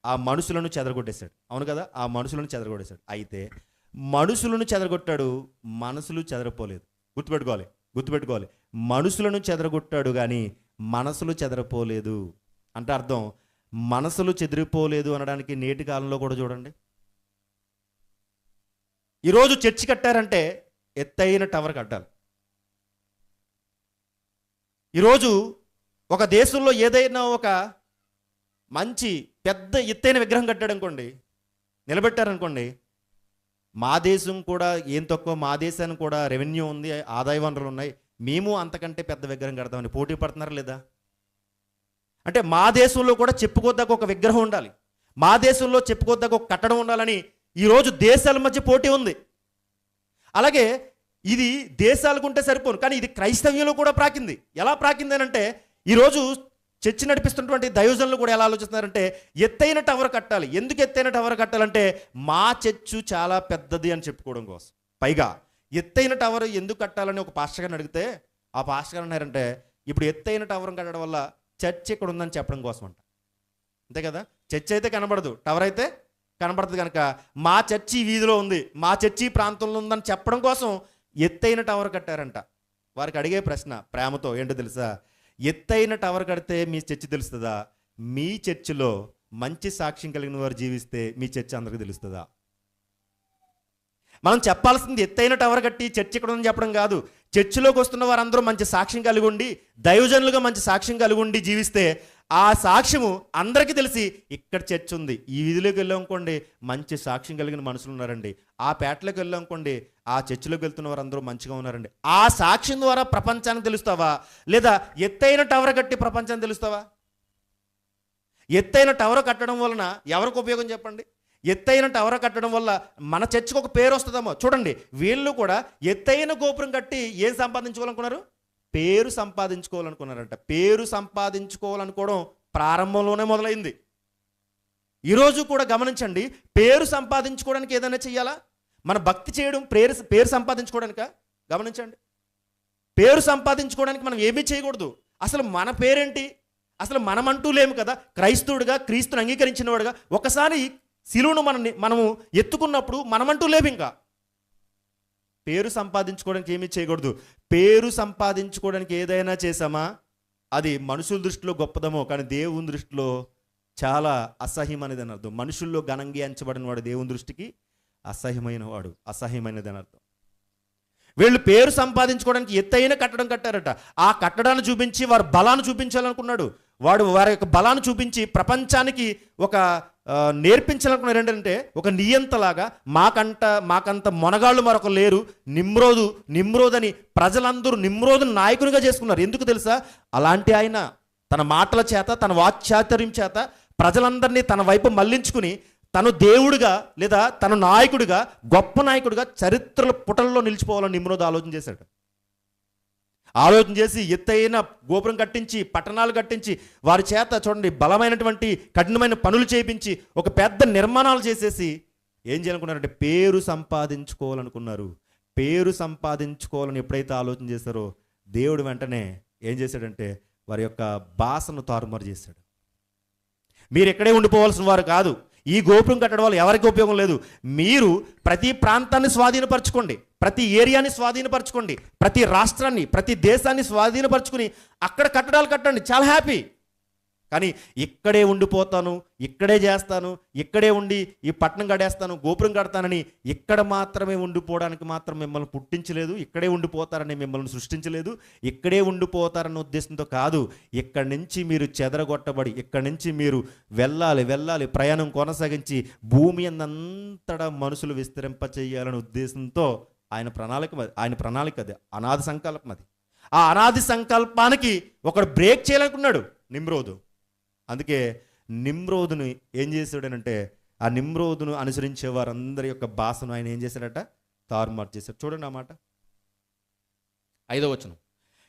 ఆ మనుషులను చెదరగొట్టేశాడు. అవును కదా, ఆ మనుషులను చెదరగొట్టేశాడు. అయితే మనుషులను చెదరగొట్టాడు, మనసులు చెదరపోలేదు. గుర్తుపెట్టుకోవాలి. మనుషులను చెదరగొట్టాడు కానీ మనసులు చెదరపోలేదు. అంటే అర్థం, మనసులు చెదిరిపోలేదు అనడానికి నేటి కాలంలో కూడా చూడండి, ఈరోజు చర్చి కట్టారంటే ఎత్తైన టవర్ కట్టాలి. ఈరోజు ఒక దేశంలో ఏదైనా ఒక మంచి పెద్ద ఎత్తైన విగ్రహం కట్టాడనుకోండి, నిలబెట్టారనుకోండి, మా దేశం కూడా ఏం తక్కువ, మా దేశానికి కూడా రెవెన్యూ ఉంది, ఆదాయ వనరులు ఉన్నాయి, మేము అంతకంటే పెద్ద విగ్రహం కడతామని పోటీ పడుతున్నారా లేదా? అంటే మా దేశంలో కూడా చెప్పుకోదగ్గ ఒక విగ్రహం ఉండాలి, మా దేశంలో చెప్పుకోదగ్గ ఒక కట్టడం ఉండాలని ఈరోజు దేశాల మధ్య పోటీ ఉంది. అలాగే ఇది దేశాలకు ఉంటే సరిపోను, కానీ ఇది క్రైస్తవ్యంలో కూడా ప్రాకింది. ఎలా ప్రాకింది అని అంటే, ఈరోజు చర్చి నడిపిస్తున్నటువంటి దైవజనులు కూడా ఎలా ఆలోచిస్తున్నారంటే ఎత్తైన టవర్ కట్టాలి. ఎందుకు ఎత్తైన టవర్ కట్టాలంటే మా చర్చు చాలా పెద్దది అని చెప్పుకోవడం కోసం. పైగా ఎత్తైన టవర్ ఎందుకు కట్టాలని ఒక పాస్టర్ గారిని అడిగితే ఆ పాస్టర్ గారు అన్నారంటే, ఇప్పుడు ఎత్తైన టవర్ కట్టడం వల్ల చర్చ్ ఇక్కడ ఉందని చెప్పడం కోసం అంట. అంతే కదా, చర్చ్ అయితే కనబడదు, టవర్ అయితే కనబడుతుంది. కనుక మా చర్చి వీధిలో ఉంది, మా చర్చి ప్రాంతంలో ఉందని చెప్పడం కోసం ఎత్తైన టవర్ కట్టారంట. వారికి అడిగే ప్రశ్న ప్రేమతో ఏంటో తెలుసా? ఎత్తైన టవర్ కడితే మీ చర్చి తెలుస్తుందా? మీ చర్చిలో మంచి సాక్ష్యం కలిగిన వారు జీవిస్తే మీ చర్చి అందరికీ తెలుస్తుందా? మనం చెప్పాల్సింది ఎత్తైన టవర్ కట్టి చర్చి ఇక్కడ ఉందని చెప్పడం కాదు. చర్చిలోకి వస్తున్న వారందరూ మంచి సాక్ష్యం కలిగి ఉండి, దైవజనులుగా మంచి సాక్ష్యం కలిగి ఉండి జీవిస్తే ఆ సాక్ష్యము అందరికీ తెలిసి ఇక్కడ చర్చ్ ఉంది. ఈ వీధిలోకి వెళ్ళామనుకోండి మంచి సాక్ష్యం కలిగిన మనుషులు ఉన్నారండి, ఆ పేటలోకి వెళ్ళామనుకోండి ఆ చర్చిలోకి వెళ్తున్న వారు అందరూ మంచిగా ఉన్నారండి. ఆ సాక్ష్యం ద్వారా ప్రపంచానికి తెలుస్తావా, లేదా ఎత్తైన టవర్ కట్టి ప్రపంచానికి తెలుస్తావా? ఎత్తైన టవర్ కట్టడం వలన ఎవరికి ఉపయోగం చెప్పండి? ఎత్తైన టవర్ కట్టడం వల్ల మన చర్చికి ఒక పేరు వస్తుందేమో. చూడండి, వీళ్ళు కూడా ఎత్తైన గోపురం కట్టి ఏం సంపాదించుకోవాలనుకున్నారు? పేరు సంపాదించుకోవాలనుకున్నారంట. పేరు సంపాదించుకోవాలనుకోవడం ప్రారంభంలోనే మొదలైంది. ఈరోజు కూడా గమనించండి, పేరు సంపాదించుకోవడానికి ఏదైనా చెయ్యాలా? మన భక్తి చేయడం పేరు సంపాదించుకోవడానిక? గమనించండి, పేరు సంపాదించుకోవడానికి మనం ఏమీ చేయకూడదు. అసలు మన పేరేంటి? అసలు మనమంటూ లేము కదా. క్రైస్తవుడిగా, క్రీస్తుని అంగీకరించిన వాడుగా ఒకసారి శిలువను మనము ఎత్తుకున్నప్పుడు మనమంటూ లేము. ఇంకా పేరు సంపాదించుకోవడానికి ఏమీ చేయకూడదు. పేరు సంపాదించుకోవడానికి ఏదైనా చేసామా అది మనుషుల దృష్టిలో గొప్పదమో, కానీ దేవుని దృష్టిలో చాలా అసహ్యం అనేది అని అర్థం. మనుషుల్లో ఘనంగా ఎంచబడిన వాడు దేవుని దృష్టికి అసహ్యమైన వాడు, అసహ్యమైనది అని అర్థం. వీళ్ళు పేరు సంపాదించుకోవడానికి ఎత్తైన కట్టడం కట్టారట. ఆ కట్టడాన్ని చూపించి వారు బలాన్ని చూపించాలనుకున్నాడు. వారి యొక్క బలాన్ని చూపించి ప్రపంచానికి ఒక నేర్పించాలనుకున్నారు. ఏంటంటే ఒక నియంతలాగా మాకంత మొనగాళ్ళు మరొక లేరు, నిమ్రోద్ అని ప్రజలందరూ నిమ్రోదుని నాయకునిగా చేసుకున్నారు. ఎందుకు తెలుసా? అలాంటి ఆయన తన మాటల చేత, తన వాక్చాతుర్యం చేత ప్రజలందరినీ తన వైపు మళ్లించుకుని తను దేవుడిగా లేదా తన నాయకుడిగా, గొప్ప నాయకుడిగా చరిత్రల పుటల్లో నిలిచిపోవాలని నిమ్రోద్ ఆలోచన చేశాడు. ఆలోచన చేసి ఎత్తైన గోపురం కట్టించి, పట్టణాలు కట్టించి, వారి చేత చూడండి బలమైనటువంటి కఠినమైన పనులు చేయించి ఒక పెద్ద నిర్మాణాలు చేసేసి ఏం చేయాలనుకున్నారంటే పేరు సంపాదించుకోవాలనుకున్నారు. పేరు సంపాదించుకోవాలని ఎప్పుడైతే ఆలోచన చేశారో దేవుడు వెంటనే ఏం చేశాడంటే వారి యొక్క భాషను తారుమారు చేశాడు. మీరు ఎక్కడే ఉండిపోవాల్సిన వారు కాదు. ఈ గోపురం కట్టడం వల్ల ఎవరికి ఉపయోగం లేదు. మీరు ప్రతి ప్రాంతాన్ని స్వాధీనపరచుకోండి, ప్రతి ఏరియాని స్వాధీనపరచుకోండి, ప్రతి రాష్ట్రాన్ని, ప్రతి దేశాన్ని స్వాధీనపరచుకుని అక్కడ కట్టడాలు కట్టండి, చాలా హ్యాపీ. కానీ ఇక్కడే ఉండిపోతాను, ఇక్కడే చేస్తాను, ఇక్కడే ఉండి ఈ పట్టణం కట్టేస్తాను, గోపురం కడతానని ఇక్కడ మాత్రమే ఉండిపోవడానికి మాత్రం మిమ్మల్ని పుట్టించలేదు. ఇక్కడే ఉండిపోతారని మిమ్మల్ని సృష్టించలేదు. ఇక్కడే ఉండిపోతారన్న ఉద్దేశంతో కాదు. ఇక్కడి నుంచి మీరు చెదరగొట్టబడి ఇక్కడి నుంచి మీరు వెళ్ళాలి, ప్రయాణం కొనసాగించి భూమి అంతటా మనుషులు విస్తరింపచేయాలనే ఉద్దేశంతో ఆయన ప్రణాళిక అది, అనాది సంకల్పం అది. ఆ అనాది సంకల్పానికి ఒకడు బ్రేక్ చేయాలనుకున్నాడు నిమ్రోదు. అందుకే నిమ్రోదును ఏం చేశాడనంటే ఆ నిమ్రోదును అనుసరించే వారందరి యొక్క భాషను ఆయన ఏం చేశాడట? తారుమారు చేశాడు. చూడండి ఆ మాట, 5వ వచనం.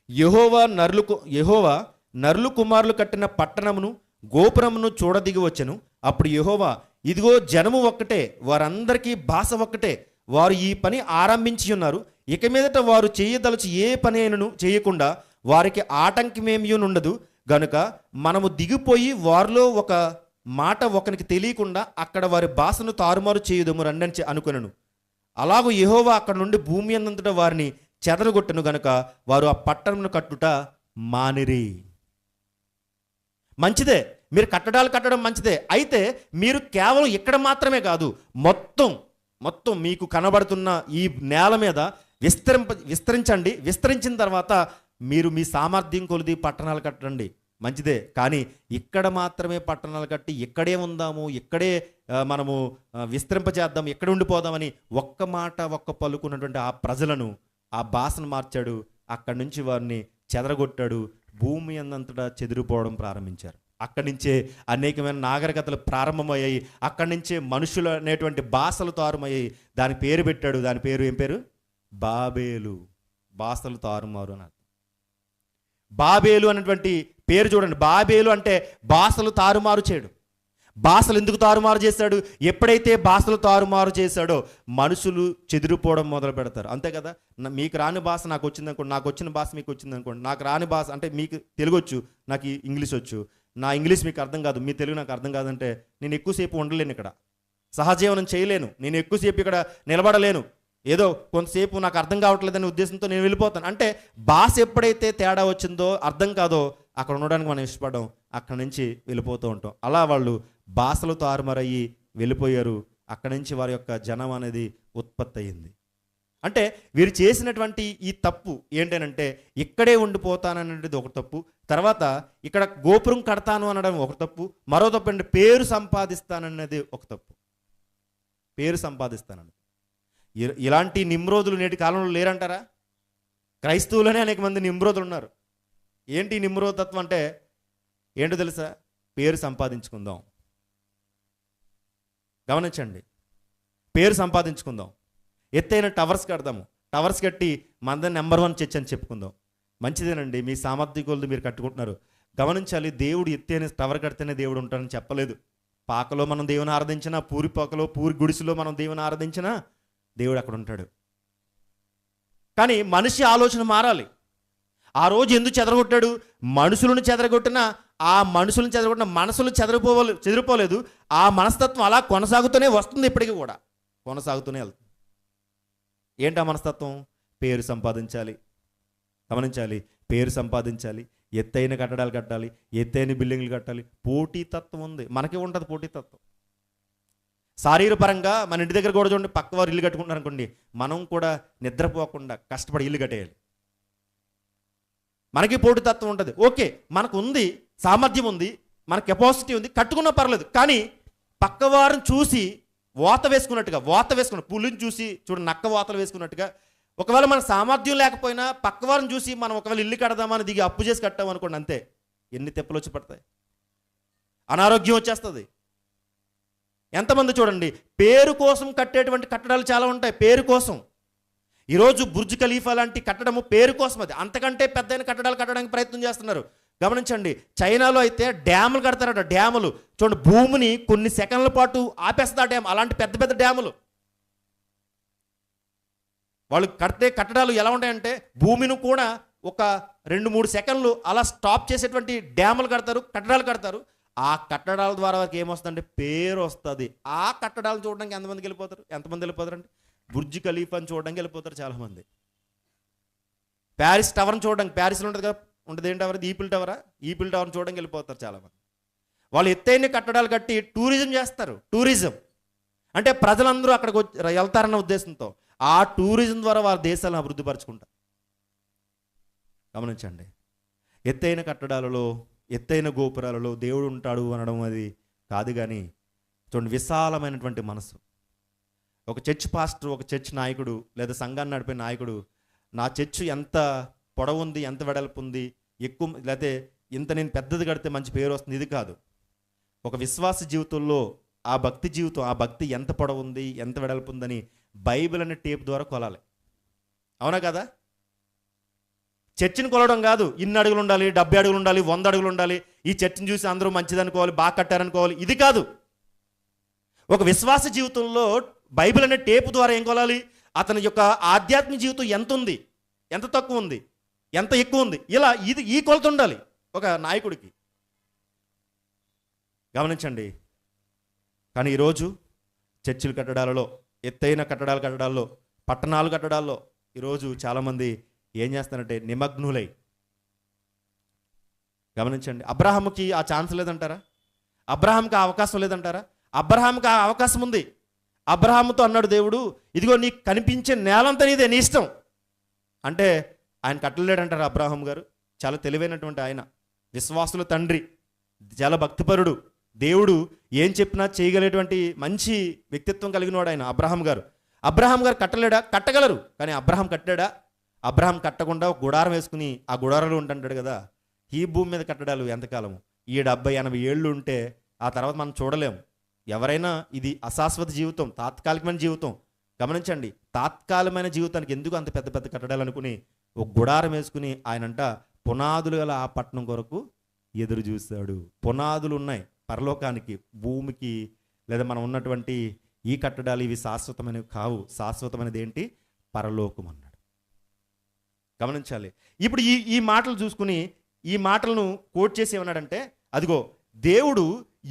యెహోవా నరులు కుమారులు కట్టిన పట్టణమును గోపురమును చూడదిగి వచ్చెను. అప్పుడు యెహోవా, ఇదిగో జనము ఒక్కటే, వారందరికీ భాష ఒక్కటే, వారు ఈ పని ఆరంభించి ఉన్నారు. ఇక మీదట వారు చేయదలచి ఏ పని అయినను చేయకుండా వారికి ఆటంకమేమీ ఉండదు. గనుక మనము దిగిపోయి వారిలో ఒక మాట ఒకరికి తెలియకుండా అక్కడ వారి భాషను తారుమారు చేయుదము రండి అనుకొనెను. అలాగూ యెహోవా అక్కడ నుండి భూమి అంతటా వారిని చెదరగొట్టెను. గనుక వారు ఆ పట్టణమును కట్టుట మానిరి. మంచిదే, మీరు కట్టడాలు కట్టడం మంచిదే. అయితే మీరు కేవలం ఇక్కడ మాత్రమే కాదు, మొత్తం మీకు కనబడుతున్న ఈ నేల మీద విస్తరించండి. విస్తరించిన తర్వాత మీరు మీ సామర్థ్యం కొలిది పట్టణాలు కట్టండి, మంచిదే. కానీ ఇక్కడ మాత్రమే పట్టణాలు కట్టి ఇక్కడే ఉందాము, ఇక్కడే మనము విస్తరింపజేద్దాం, ఎక్కడ ఉండిపోదామని ఒక్క పలుకున్నటువంటి ఆ ప్రజలను, ఆ భాషను మార్చాడు. అక్కడి నుంచి వారిని చెదరగొట్టాడు. భూమి అంతటా చెదిరిపోవడం ప్రారంభించారు. అక్కడి నుంచే అనేకమైన నాగరికతలు ప్రారంభమయ్యాయి. అక్కడి నుంచే మనుషులు అనేటువంటి భాషలు తారుమయ్యాయి. దాని పేరు పెట్టాడు. దాని పేరు ఏం పేరు? బాబేలు. భాషలు తారుమారు అని. బాబేలు అనేటువంటి పేరు చూడండి. బాబేలు అంటే భాషలు తారుమారు చేయడు. భాషలు ఎందుకు తారుమారు చేశాడు? ఎప్పుడైతే భాషలు తారుమారు చేశాడో మనుషులు చెదిరిపోవడం మొదలు పెడతారు. అంతే కదా. మీకు రాని భాష నాకు వచ్చింది అనుకోండి, నాకు వచ్చిన భాష మీకు వచ్చింది అనుకోండి. నాకు రాని భాష అంటే మీకు తెలుగు వచ్చు, నాకు ఇంగ్లీష్ వచ్చు. నా ఇంగ్లీష్ మీకు అర్థం కాదు, మీ తెలుగు నాకు అర్థం కాదంటే నేను ఎక్కువసేపు ఉండలేను, ఇక్కడ సహజీవనం చేయలేను, నేను ఎక్కువసేపు ఇక్కడ నిలబడలేను. ఏదో కొంతసేపు నాకు అర్థం కావట్లేదనే ఉద్దేశంతో నేను వెళ్ళిపోతాను. అంటే భాష ఎప్పుడైతే తేడా వచ్చిందో, అర్థం కాదో, అక్కడ ఉండడానికి మనం ఇష్టపడడం, అక్కడి నుంచి వెళ్ళిపోతూ ఉంటాం. అలా వాళ్ళు భాషలు తారుమారయ్యి వెళ్ళిపోయారు. అక్కడి నుంచి వారి యొక్క జనం అనేది ఉత్పత్తి అయ్యింది. అంటే వీరు చేసినటువంటి ఈ తప్పు ఏంటనంటే ఇక్కడే ఉండిపోతాననేది ఒక తప్పు, తర్వాత ఇక్కడ గోపురం కడతాను అనడం ఒక తప్పు, మరో తప్పు అంటే పేరు సంపాదిస్తానన్నది ఒక తప్పు. పేరు సంపాదిస్తానన్నది. ఇలాంటి నిమ్రోదులు నేటి కాలంలో లేరంటారా? క్రైస్తవులనే అనేక మంది నిమ్రోదులు ఉన్నారు. ఏంటి నిమ్రోదత్వం అంటే ఏంటో తెలుసా? పేరు సంపాదించుకుందాం. గమనించండి, పేరు సంపాదించుకుందాం. ఎత్తైన టవర్స్ కడదాము, టవర్స్ కట్టి మందని నెంబర్ 1 చర్చ్ అని చెప్పుకుందాం. మంచిదేనండి, మీ సామర్థ్య కొలది మీరు కట్టుకుంటున్నారు. గమనించాలి, దేవుడు ఎత్తైన టవర్ కడితేనే దేవుడు ఉంటాడని చెప్పలేదు. పాకలో మనం దేవుని ఆరాధించినా, పూరి పాకలో పూరి గుడిసెలో మనం దేవుని ఆరాధించినా దేవుడు అక్కడ ఉంటాడు. కానీ మనిషి ఆలోచన మారాలి. ఆ రోజు ఎందుకు చెదరగొట్టాడు? మనుషులను చెదరగొట్టిన ఆ మనుషులను చెదరగొట్టిన మనసులు చెదిరిపోలేదు. ఆ మనస్తత్వం అలా కొనసాగుతూనే వస్తుంది, ఇప్పటికీ కూడా కొనసాగుతూనే వెళ్తుంది. ఏంటి ఆ మనస్తత్వం? పేరు సంపాదించాలి. గమనించాలి, పేరు సంపాదించాలి, ఎత్తైన కట్టడాలు కట్టాలి, ఎత్తైన బిల్డింగ్లు కట్టాలి. పోటీతత్వం ఉంది, మనకి ఉంటుంది పోటీతత్వం. శారీరపరంగా మన ఇంటి దగ్గర కూడా చూడండి, పక్కవారు ఇల్లు కట్టుకుంటారు అనుకోండి, మనం కూడా నిద్రపోకుండా కష్టపడి ఇల్లు కట్టేయాలి. మనకి పోటీతత్వం ఉంటుంది. ఓకే, మనకు ఉంది, సామర్థ్యం ఉంది, మన కెపాసిటీ ఉంది, కట్టుకున్నా పర్లేదు. కానీ పక్కవారిని చూసి వాత వేసుకున్న పులిని చూసి చూడండి, నక్క వాతలు వేసుకున్నట్టుగా, ఒకవేళ మన సామర్థ్యం లేకపోయినా పక్కవారిని చూసి మనం ఒకవేళ ఇల్లు కడదామని దిగి అప్పు చేసి కట్టాం అనుకోండి, అంతే, ఎన్ని తెప్పలు వచ్చి పడతాయి, అనారోగ్యం వచ్చేస్తుంది. ఎంతమంది చూడండి, పేరు కోసం కట్టేటువంటి కట్టడాలు చాలా ఉంటాయి. పేరు కోసం ఈరోజు బుర్జ్ ఖలీఫా లాంటి కట్టడము పేరు కోసం, అది అంతకంటే పెద్దైన కట్టడాలు కట్టడానికి ప్రయత్నం చేస్తున్నారు. గమనించండి, చైనాలో అయితే డ్యాములు కడతారట. డ్యాములు చూడండి, భూమిని కొన్ని సెకండ్ల పాటు ఆపేస్తా డ్యామ్, అలాంటి పెద్ద పెద్ద డ్యాములు. వాళ్ళు కడితే కట్టడాలు ఎలా ఉంటాయంటే భూమిని కూడా ఒక 2-3 సెకండ్లు అలా స్టాప్ చేసేటువంటి డ్యాములు కడతారు, కట్టడాలు కడతారు. ఆ కట్టడాల ద్వారా వారికి ఏమొస్తుందంటే పేరు వస్తుంది. ఆ కట్టడాలు చూడడానికి ఎంతమంది వెళ్ళిపోతారండి? బుర్జ్ ఖలీఫాని చూడడానికి వెళ్ళిపోతారు చాలామంది. ప్యారిస్ టవర్ని చూడడానికి, ప్యారిస్లో ఉంటుంది కదా, ఉంటుంది ఏంటి టవర్, ఈఫిల్ టవర్ని చూడడానికి వెళ్ళిపోతారు చాలామంది. వాళ్ళు ఎత్తైన కట్టడాలు కట్టి టూరిజం చేస్తారు. టూరిజం అంటే ప్రజలందరూ అక్కడికి వెళ్తారన్న ఉద్దేశంతో ఆ టూరిజం ద్వారా వారి దేశాలను అభివృద్ధి పరుచుకుంటారు. గమనించండి, ఎత్తైన కట్టడాలలో, ఎత్తైన గోపురాలలో దేవుడు ఉంటాడు అనడం అది కాదు. కానీ చూడండి, విశాలమైనటువంటి మనసు. ఒక చర్చ్ పాస్టర్, ఒక చర్చ్ నాయకుడు లేదా సంఘాన్ని నడిపే నాయకుడు, నా చర్చ్ ఎంత పొడవు ఉంది, ఎంత వెడల్పు ఉంది, ఎక్కువ లేకపోతే ఇంత నేను పెద్దది కడితే మంచి పేరు వస్తుంది, ఇది కాదు. ఒక విశ్వాస జీవితంలో ఆ భక్తి జీవితం, ఆ భక్తి ఎంత పొడవు ఉంది, ఎంత వెడల్పు ఉందని బైబిల్ అనే టేప్ ద్వారా కొలాలి. అవునా కదా? చర్చిని కొలవడం కాదు, ఇన్ని అడుగులు ఉండాలి, 70 అడుగులు ఉండాలి, 100 అడుగులు ఉండాలి, ఈ చర్చిని చూసి అందరూ మంచిదనుకోవాలి, బాగా కట్టారనుకోవాలి, ఇది కాదు. ఒక విశ్వాస జీవితంలో బైబిల్ అనే టేపు ద్వారా ఏం కొలాలి? అతని యొక్క ఆధ్యాత్మిక జీవితం ఎంత ఉంది, ఎంత తక్కువ ఉంది, ఎంత ఎక్కువ ఉంది, ఇలా ఈ కొలత ఉండాలి ఒక నాయకుడికి. గమనించండి. కానీ ఈరోజు చర్చిల కట్టడాలలో, ఎత్తైన కట్టడాల్లో, పట్టణాలు కట్టడాల్లో ఈరోజు చాలామంది ఏం చేస్తారంటే నిమగ్నులై. గమనించండి, అబ్రహాముకి ఆ ఛాన్స్ లేదంటారా? అబ్రహాంకి ఆ అవకాశం లేదంటారా? అబ్రహాంకి ఆ అవకాశం ఉంది. అబ్రహాముతో అన్నాడు దేవుడు, ఇదిగో నీకు కనిపించే నేలంతా నీదే, నీ ఇష్టం అంటే. ఆయన కట్టలేడంటారు అబ్రహాం గారు. చాలా తెలివైనటువంటి ఆయన, విశ్వాసుల తండ్రి, చాలా భక్తిపరుడు, దేవుడు ఏం చెప్పినా చేయగలిగేటువంటి మంచి వ్యక్తిత్వం కలిగిన వాడు ఆయన అబ్రహాం గారు. అబ్రహాం గారు కట్టలేడా? కట్టగలరు. కానీ అబ్రహాం కట్టాడా? అబ్రహాం కట్టకుండా ఒక గుడారం వేసుకుని ఆ గుడారంలో ఉంటుంటాడు కదా. ఈ భూమి మీద కట్టడాలు ఎంతకాలము? 70-80 ఏళ్ళు ఉంటే ఆ తర్వాత మనం చూడలేము. ఎవరైనా ఇది అశాశ్వత జీవితం, తాత్కాలికమైన జీవితం. గమనించండి, తాత్కాలికమైన జీవితానికి ఎందుకు అంత పెద్ద పెద్ద కట్టడాలు అనుకుని ఒక గుడారం వేసుకుని ఆయనంట పునాదులు గల ఆ పట్టణం కొరకు ఎదురు చూస్తాడు. పునాదులు ఉన్నాయి పరలోకానికి, భూమికి, లేదా మనం ఉన్నటువంటి ఈ కట్టడాలు ఇవి శాశ్వతమైనవి కావు. శాశ్వతమైనది ఏంటి? పరలోకం అన్నాడు. గమనించాలి. ఇప్పుడు ఈ మాటలు చూసుకుని ఈ మాటలను కోట్ చేసి ఏమన్నాడంటే, అదిగో దేవుడు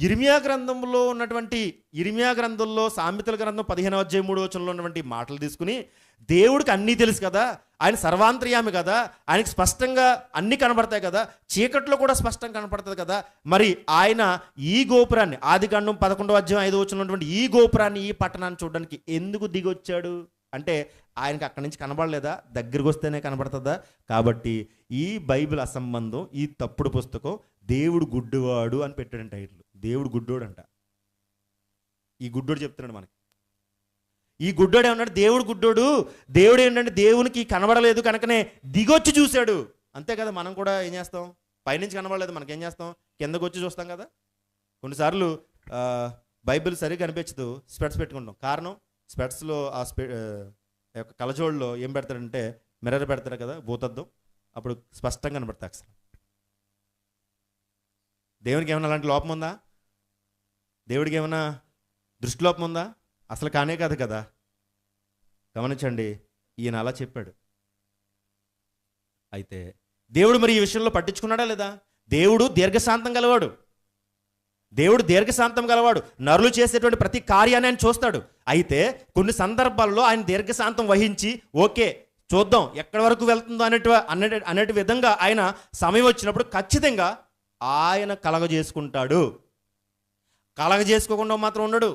ఇర్మియా గ్రంథంలో ఉన్నటువంటి, ఇర్మియా గ్రంథంలో సామెతల గ్రంథం 15వ అధ్యాయం 3వ వచనంలో ఉన్నటువంటి మాటలు తీసుకుని, దేవుడికి అన్నీ తెలుసు కదా, ఆయన సర్వాంతర్యామి కదా, ఆయనకి స్పష్టంగా అన్నీ కనబడతాయి కదా, చీకట్లో కూడా స్పష్టంగా కనపడుతుంది కదా, మరి ఆయన ఈ గోపురాన్ని, ఆదికాండం 11వ అధ్యాయం 5వ వచనంలో ఉన్నటువంటి ఈ గోపురాన్ని, ఈ పట్టణాన్ని చూడడానికి ఎందుకు దిగొచ్చాడు అంటే, ఆయనకి అక్కడి నుంచి కనబడలేదా? దగ్గరికి వస్తేనే కనబడుతుందా? కాబట్టి ఈ బైబిల్ అసంబంధం, ఈ తప్పుడు పుస్తకం దేవుడు గుడ్డివాడు అని పెట్టాడు టైటిల్. దేవుడు గుడ్డోడు అంట. ఈ గుడ్డోడు చెప్తున్నాడు మనకి. ఈ గుడ్డోడు ఏమన్నాడు? దేవుడు గుడ్డోడు. దేవుడు ఏంటంటే దేవునికి కనబడలేదు కనుకనే దిగొచ్చి చూశాడు. అంతే కదా. మనం కూడా ఏం చేస్తాం? పైనుంచి కనబడలేదు మనకేం చేస్తాం? కిందకు వచ్చి చూస్తాం కదా. కొన్నిసార్లు బైబిల్ సరిగ్గా కనిపించదు, స్పెట్స్ పెట్టుకుంటాం. కారణం, స్పెట్స్లో ఆ యొక్క కలజోడులో ఏం పెడతాడంటే మిర్రర్ పెడతారు కదా, భూతద్దం. అప్పుడు స్పష్టంగా కనబడతాయి అక్షరం. దేవునికి ఏమైనా అలాంటి లోపం ఉందా? దేవుడికి ఏమైనా దృష్టిలోపం ఉందా? అసలు కానే కాదు కదా. గమనించండి, ఈయన అలా చెప్పాడు. అయితే దేవుడు మరి ఈ విషయంలో పట్టించుకున్నాడా లేదా? దేవుడు దీర్ఘశాంతం గలవాడు. దేవుడు దీర్ఘశాంతం గలవాడు. నరులు చేసేటువంటి ప్రతి కార్యాన్ని ఆయన చూస్తాడు. అయితే కొన్ని సందర్భాల్లో ఆయన దీర్ఘశాంతం వహించి ఓకే చూద్దాం ఎక్కడి వరకు వెళ్తుందో అన్నటి విధంగా ఆయన సమయం వచ్చినప్పుడు ఖచ్చితంగా ఆయన కలగజేసుకుంటాడు. కలగజేసుకోకుండా మాత్రం ఉండడు.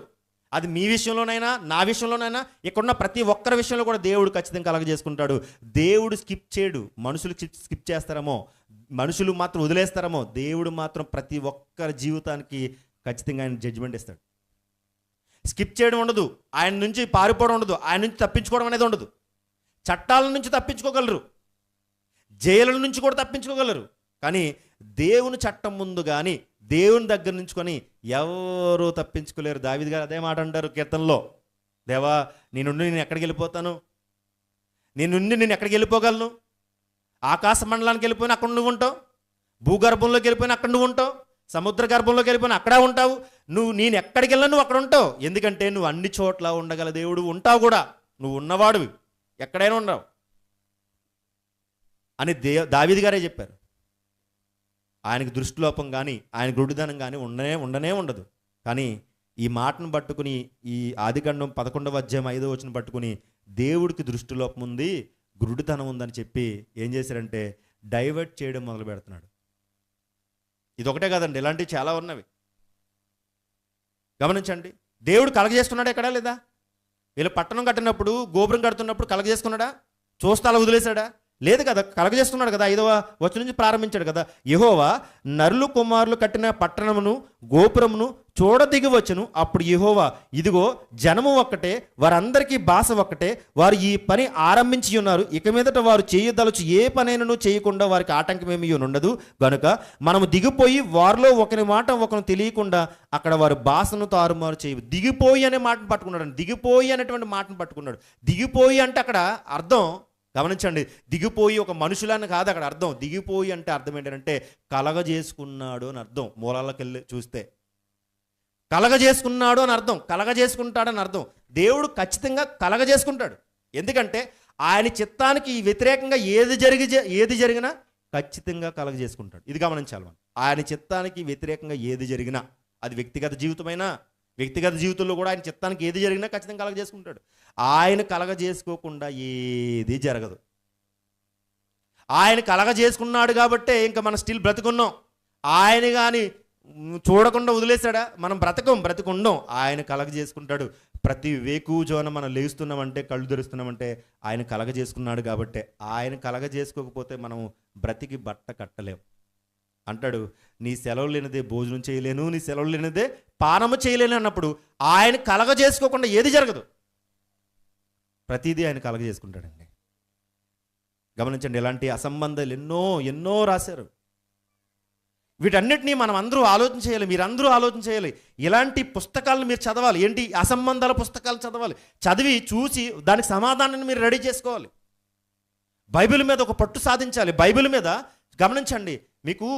అది మీ విషయంలోనైనా నా విషయంలోనైనా ఇక్కడున్న ప్రతి ఒక్కరి విషయంలో కూడా దేవుడు ఖచ్చితంగా కలగజేసుకుంటాడు. దేవుడు స్కిప్ చేయడు. మనుషులు స్కిప్ చేస్తారేమో, మనుషులు మాత్రం వదిలేస్తారేమో, దేవుడు మాత్రం ప్రతి ఒక్కరి జీవితానికి ఖచ్చితంగా ఆయన జడ్జిమెంట్ ఇస్తాడు. స్కిప్ చేయడం ఉండదు, ఆయన నుంచి పారిపోవడం ఉండదు, ఆయన నుంచి తప్పించుకోవడం అనేది ఉండదు. చట్టాల నుంచి తప్పించుకోగలరు, జైలుల నుంచి కూడా తప్పించుకోగలరు, కానీ దేవుని చట్టం ముందు కానీ దేవుని దగ్గర నుంచుకొని ఎవరూ తప్పించుకోలేరు. దావీదు గారు అదే మాట అంటారు కీర్తనలో, దేవా నీ నుండి నేను ఎక్కడికి వెళ్ళిపోతాను, నీ నుండి నేను ఎక్కడికి వెళ్ళిపోగలను? ఆకాశ మండలానికి వెళ్ళిపోయినా అక్కడ నువ్వు ఉంటావు, భూగర్భంలోకి వెళ్ళిపోయినా అక్కడ నువ్వు ఉంటావు, సముద్ర గర్భంలోకి వెళ్ళిపోయినా అక్కడే ఉంటావు. నేను ఎక్కడికి వెళ్ళినా నువ్వు అక్కడ ఉంటావు. ఎందుకంటే నువ్వు అన్ని చోట్ల ఉండగల దేవుడు ఉంటావు కూడా, నువ్వు ఉన్నవాడివి, ఎక్కడైనా ఉండవు అని దావీదు గారే చెప్పారు. ఆయనకు దృష్టిలోపం కానీ ఆయన గుడిదనం కానీ ఉండనే ఉండదు. కానీ ఈ మాటను పట్టుకుని ఈ ఆదికాండం 11వ అధ్యాయం 5వ వచనం పట్టుకుని దేవుడికి దృష్టిలోపం ఉంది, గురుడితనం ఉందని చెప్పి ఏం చేశారంటే డైవర్ట్ చేయడం మొదలు పెడుతున్నాడు. ఇదొకటే కాదండి, ఇలాంటివి చాలా ఉన్నవి. గమనించండి, దేవుడు కలగజేసుకున్నాడా ఎక్కడా లేదా? వీళ్ళు పట్టణం కట్టినప్పుడు గోపురం కడుతున్నప్పుడు కలగజేసుకున్నాడా? చూస్తా అలా వదిలేశాడా? లేదు కదా, కలగజేస్తున్నాడు కదా. 5వ వచనం నుంచి ప్రారంభించాడు కదా. యెహోవా నరులు కుమారులు కట్టిన పట్టణమును గోపురమును చూడదిగి వచ్చును. అప్పుడు యెహోవా, ఇదిగో జనము ఒక్కటే, వారందరికీ భాష ఒక్కటే, వారు ఈ పని ఆరంభించి ఉన్నారు, ఇక మీదట వారు చేయదలుచు ఏ పనైనను చేయకుండా వారికి ఆటంకమేమీ ఉండదు గనుక మనము దిగిపోయి వారిలో ఒకరి మాట ఒకరు తెలియకుండా అక్కడ వారు భాషను తారుమారు చేయవు. దిగిపోయి అనే మాటను పట్టుకున్నాడు. దిగిపోయి అనేటువంటి మాటను పట్టుకున్నాడు. దిగిపోయి అంటే అక్కడ అర్థం గమనించండి, దిగిపోయి ఒక మనుషులని కాదు అక్కడ అర్థం. దిగిపోయి అంటే అర్థం ఏంటంటే కలగజేసుకున్నాడు అని అర్థం. మూలాలకు వెళ్ళి చూస్తే కలగజేసుకున్నాడు అని అర్థం, కలగజేసుకుంటాడని అర్థం. దేవుడు ఖచ్చితంగా కలగజేసుకుంటాడు. ఎందుకంటే ఆయన చిత్తానికి వ్యతిరేకంగా ఏది జరిగినా ఖచ్చితంగా కలగజేసుకుంటాడు. ఇది గమనించాలి మనం. ఆయన చిత్తానికి వ్యతిరేకంగా ఏది జరిగినా, అది వ్యక్తిగత జీవితమైనా, వ్యక్తిగత జీవితంలో కూడా ఆయన చిత్తానికి ఏది జరిగినా ఖచ్చితంగా కలగజేసుకుంటాడు. ఆయన కలగజేసుకోకుండా ఏది జరగదు. ఆయన కలగజేసుకున్నాడు కాబట్టే ఇంకా మనం స్టిల్ బ్రతికున్నాం. ఆయన కానీ చూడకుండా వదిలేశాడా? మనం బ్రతికుండం. ఆయన కలగజేసుకుంటాడు. ప్రతి వేకువజామున మనం లేస్తున్నామంటే, కళ్ళు తెరుస్తున్నామంటే ఆయన కలగజేసుకున్నాడు కాబట్టే. ఆయన కలగజేసుకోకపోతే మనం బ్రతికి బట్ట కట్టలేం. అంటాడు, నీ సెలవు లేనిదే భోజనం చేయలేను, నీ సెలవు లేనిదే పానము చేయలేను అన్నప్పుడు ఆయన కలగజేసుకోకుండా ఏది జరగదు. ప్రతిదీ ఆయన కలగజేసుకుంటాడండి. గమనించండి, ఇలాంటి అసంబంధాలు ఎన్నో రాశారు. వీటన్నిటినీ మనం అందరూ ఆలోచన చేయాలి, మీరందరూ ఆలోచన చేయాలి. ఇలాంటి పుస్తకాలను మీరు చదవాలి. ఏంటి? అసంబంధాల పుస్తకాలు చదవాలి. చదివి చూసి దానికి సమాధానాన్ని మీరు రెడీ చేసుకోవాలి. బైబిల్ మీద ఒక పట్టు సాధించాలి. బైబిల్ మీద గమనించండి, మీకు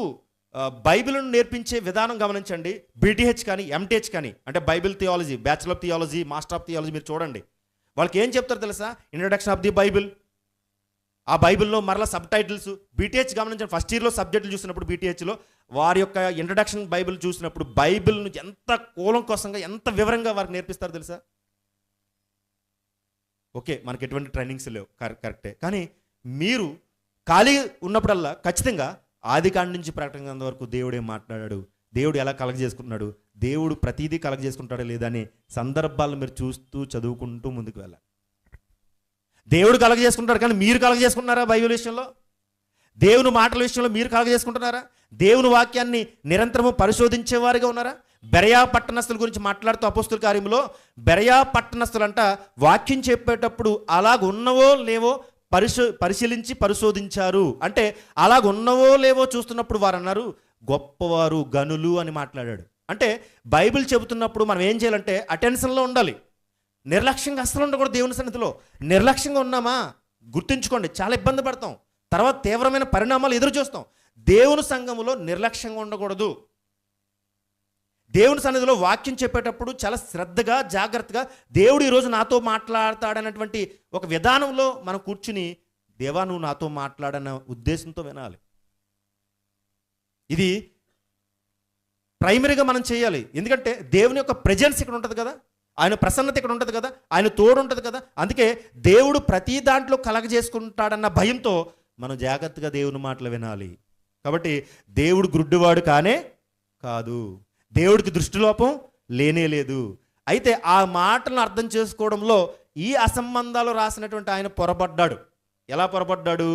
బైబిల్ను నేర్పించే విధానం గమనించండి. బీటీహెచ్ కానీ ఎంటీహెచ్ కానీ, అంటే Bible theology, bachelor of theology, master of theology మీరు చూడండి. వాళ్ళకి ఏం చెప్తారు తెలుసా? Introduction of the Bible. ఆ బైబిల్లో మరలా సబ్ టైటిల్స్. బీటీహెచ్ గమనించండి, ఫస్ట్ ఇయర్లో సబ్జెక్టులు చూసినప్పుడు బీటీహెచ్లో వారి యొక్క ఇంట్రడక్షన్ బైబిల్ చూసినప్పుడు బైబిల్ను ఎంత కూలంకషంగా ఎంత వివరంగా వారికి నేర్పిస్తారు తెలుసా? ఓకే, మనకి ఎటువంటి ట్రైనింగ్స్ లేవు, కరెక్టే. కానీ మీరు ఖాళీ ఉన్నప్పుడల్లా ఖచ్చితంగా ఆదికాండం నుంచి ప్రకటన గ్రంథం వరకు దేవుడు ఏం మాట్లాడాడు, దేవుడు ఎలా కలగజేసుకుంటున్నాడు, దేవుడు ప్రతిదీ కలగజేసుకుంటాడో లేదా అనే సందర్భాలను మీరు చూస్తూ చదువుకుంటూ ముందుకు వెళ్ళాలి. దేవుడు కలగజేసుకుంటాడు, కానీ మీరు కలగజేసుకుంటున్నారా? బైబిల్ విషయంలో, దేవుని మాటల విషయంలో మీరు కలగజేసుకుంటున్నారా? దేవుని వాక్యాన్ని నిరంతరము పరిశోధించేవారుగా ఉన్నారా? బెరయా పట్టణస్థుల గురించి మాట్లాడుతూ అపోస్తుల కార్యంలో బెరయా పట్టణస్థులంట వాక్యం చెప్పేటప్పుడు అలాగున్నవో లేవో పరిశీలించి పరిశోధించారు. అంటే అలాగున్నవో లేవో చూస్తున్నప్పుడు వారు అన్నారు గొప్పవారు, గనులు అని మాట్లాడాడు. అంటే బైబిల్ చెబుతున్నప్పుడు మనం ఏం చేయాలంటే అటెన్షన్లో ఉండాలి. నిర్లక్ష్యంగా అస్సలు ఉండకూడదు. దేవుని సన్నిధిలో నిర్లక్ష్యంగా ఉన్నామా గుర్తుంచుకోండి, చాలా ఇబ్బంది పడతాం. తర్వాత తీవ్రమైన పరిణామాలు ఎదురు చూస్తాం. దేవుని సంఘములో నిర్లక్ష్యంగా ఉండకూడదు. దేవుని సన్నిధిలో వాక్యం చెప్పేటప్పుడు చాలా శ్రద్ధగా, జాగ్రత్తగా దేవుడు ఈరోజు నాతో మాట్లాడతాడన్నటువంటి ఒక విధానంలో మనం కూర్చుని, దేవా నువ్వు నాతో మాట్లాడన్న ఉద్దేశంతో వినాలి. ఇది ప్రైమరీగా మనం చేయాలి. ఎందుకంటే దేవుని యొక్క ప్రెజెన్స్ ఇక్కడ ఉంటుంది కదా, ఆయన ప్రసన్నత ఇక్కడ ఉంటుంది కదా, ఆయన తోడు ఉంటుంది కదా. అందుకే దేవుడు ప్రతి దాంట్లో కలగజేసుకుంటాడన్న భయంతో మనం జాగ్రత్తగా దేవుని మాటలు వినాలి. కాబట్టి దేవుడు గుడ్డివాడు కానే కాదు, దేవుడికి దృష్టిలోపం లేనే లేదు. అయితే ఆ మాటలను అర్థం చేసుకోవడంలో ఈ అసంబంధాలు రాసినటువంటి ఆయన పొరపడ్డాడు. ఎలా పొరపడ్డాడు?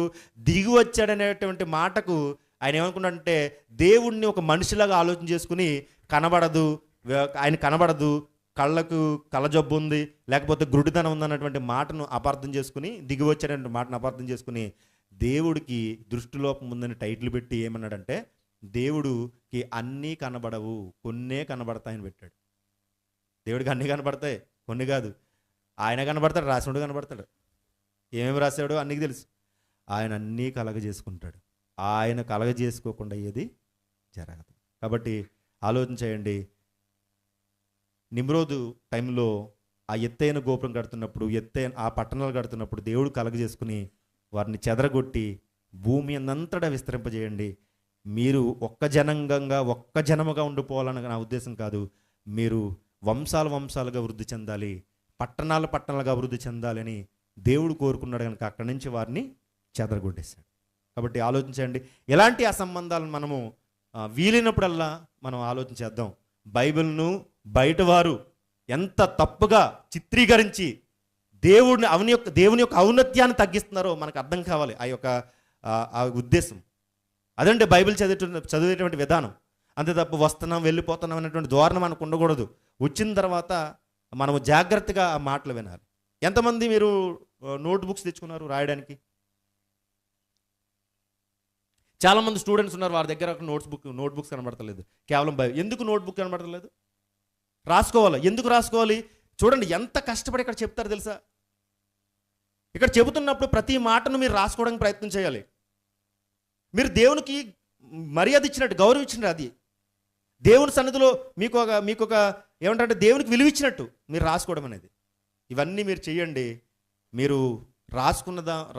దిగి వచ్చాడనేటువంటి మాటకు ఆయన ఏమనుకున్నాడంటే, దేవుణ్ణి ఒక మనిషిలాగా ఆలోచన చేసుకుని ఆయన కనబడదు, కళ్ళకు కళ్ళజబ్బు ఉంది, లేకపోతే గురుడితనం ఉందన్నటువంటి మాటను అపార్థం చేసుకుని, దిగి వచ్చాడనే మాటను అపార్థం చేసుకుని, దేవుడికి దృష్టిలోపం ఉందని టైటిల్ పెట్టి ఏమన్నాడంటే, దేవుడికి అన్నీ కనబడవు, కొన్నే కనబడతాయని పెట్టాడు. దేవుడికి అన్నీ కనబడతాయి, కొన్ని కాదు. ఆయన కనబడతాడు, రాసినోడు కనబడతాడు. ఏమేమి రాశాడో అన్నీ తెలుసు. ఆయన అన్నీ కలగజేసుకుంటాడు. ఆయన కలగజేసుకోకుండా ఏది జరగదు. కాబట్టి ఆలోచన చేయండి. నిమ్రోదు టైంలో ఆ ఎత్తైన గోపురం కడుతున్నప్పుడు, ఆ పట్టణాలు కడుతున్నప్పుడు దేవుడు కలగజేసుకుని వారిని చెదరగొట్టి భూమి అంతటా విస్తరింపజేయండి. మీరు ఒక్క జనముగా ఉండిపోవాలని నా ఉద్దేశం కాదు. మీరు వంశాలుగా వృద్ధి చెందాలి, పట్టణాలుగా వృద్ధి చెందాలని దేవుడు కోరుకున్నాడు కనుక అక్కడి నుంచి వారిని చెదరగొట్టేశాడు. కాబట్టి ఆలోచించండి. ఎలాంటి అసంబంధాలను మనము వీలైనప్పుడల్లా మనం ఆలోచించేద్దాం. బైబిల్ను బయటవారు ఎంత తప్పుగా చిత్రీకరించి దేవుని యొక్క ఔన్నత్యాన్ని తగ్గిస్తున్నారో మనకు అర్థం కావాలి. ఆ ఉద్దేశం అదంటే బైబిల్ చదివేటువంటి విధానం. అంతే తప్ప వస్తున్నాం వెళ్ళిపోతున్నాం అనేటువంటి ధోరణి మనకు ఉండకూడదు. వచ్చిన తర్వాత మనము జాగ్రత్తగా ఆ మాటలు వినాలి. ఎంతమంది మీరు నోట్ బుక్స్ తెచ్చుకున్నారు రాయడానికి? చాలామంది స్టూడెంట్స్ ఉన్నారు, వారి దగ్గర నోట్ బుక్స్ కనబడతలేదు. కేవలం ఎందుకు నోట్ బుక్ కనబడతలేదు? రాసుకోవాలి. ఎందుకు రాసుకోవాలి? చూడండి ఎంత కష్టపడి ఇక్కడ చెప్తారు తెలుసా. ఇక్కడ చెబుతున్నప్పుడు ప్రతి మాటను మీరు రాసుకోవడానికి ప్రయత్నం చేయాలి. మీరు దేవునికి మర్యాద ఇచ్చినట్టు, గౌరవం ఇచ్చినట్టు, అది దేవుని సన్నిధిలో మీకు ఒక ఏమంటారంటే దేవునికి విలువ ఇచ్చినట్టు మీరు రాసుకోవడం అనేది. ఇవన్నీ మీరు చెయ్యండి. మీరు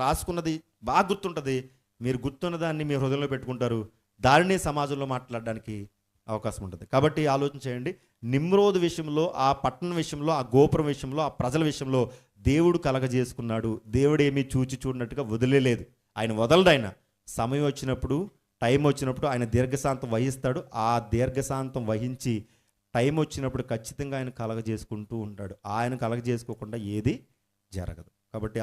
రాసుకున్నది బాగా గుర్తుంటుంది. మీరు గుర్తున్న దాన్ని మీ హృదయంలో పెట్టుకుంటారు. దానినే సమాజంలో మాట్లాడడానికి అవకాశం ఉంటుంది. కాబట్టి ఆలోచన చేయండి. నిమ్రోదు విషయంలో, ఆ పట్టణం విషయంలో, ఆ గోపురం విషయంలో, ఆ ప్రజల విషయంలో దేవుడు కలగజేసుకున్నాడు. దేవుడు ఏమీ చూడనట్టుగా వదిలేదు. ఆయన వదలడు. ఆయన సమయం వచ్చినప్పుడు, టైం వచ్చినప్పుడు ఆయన దీర్ఘశాంతం వహిస్తాడు. ఆ దీర్ఘశాంతం వహించి టైం వచ్చినప్పుడు ఖచ్చితంగా ఆయన కలగజేసుకుంటూ ఉంటాడు. ఆయన కలగజేసుకోకుండా ఏది జరగదు. కాబట్టి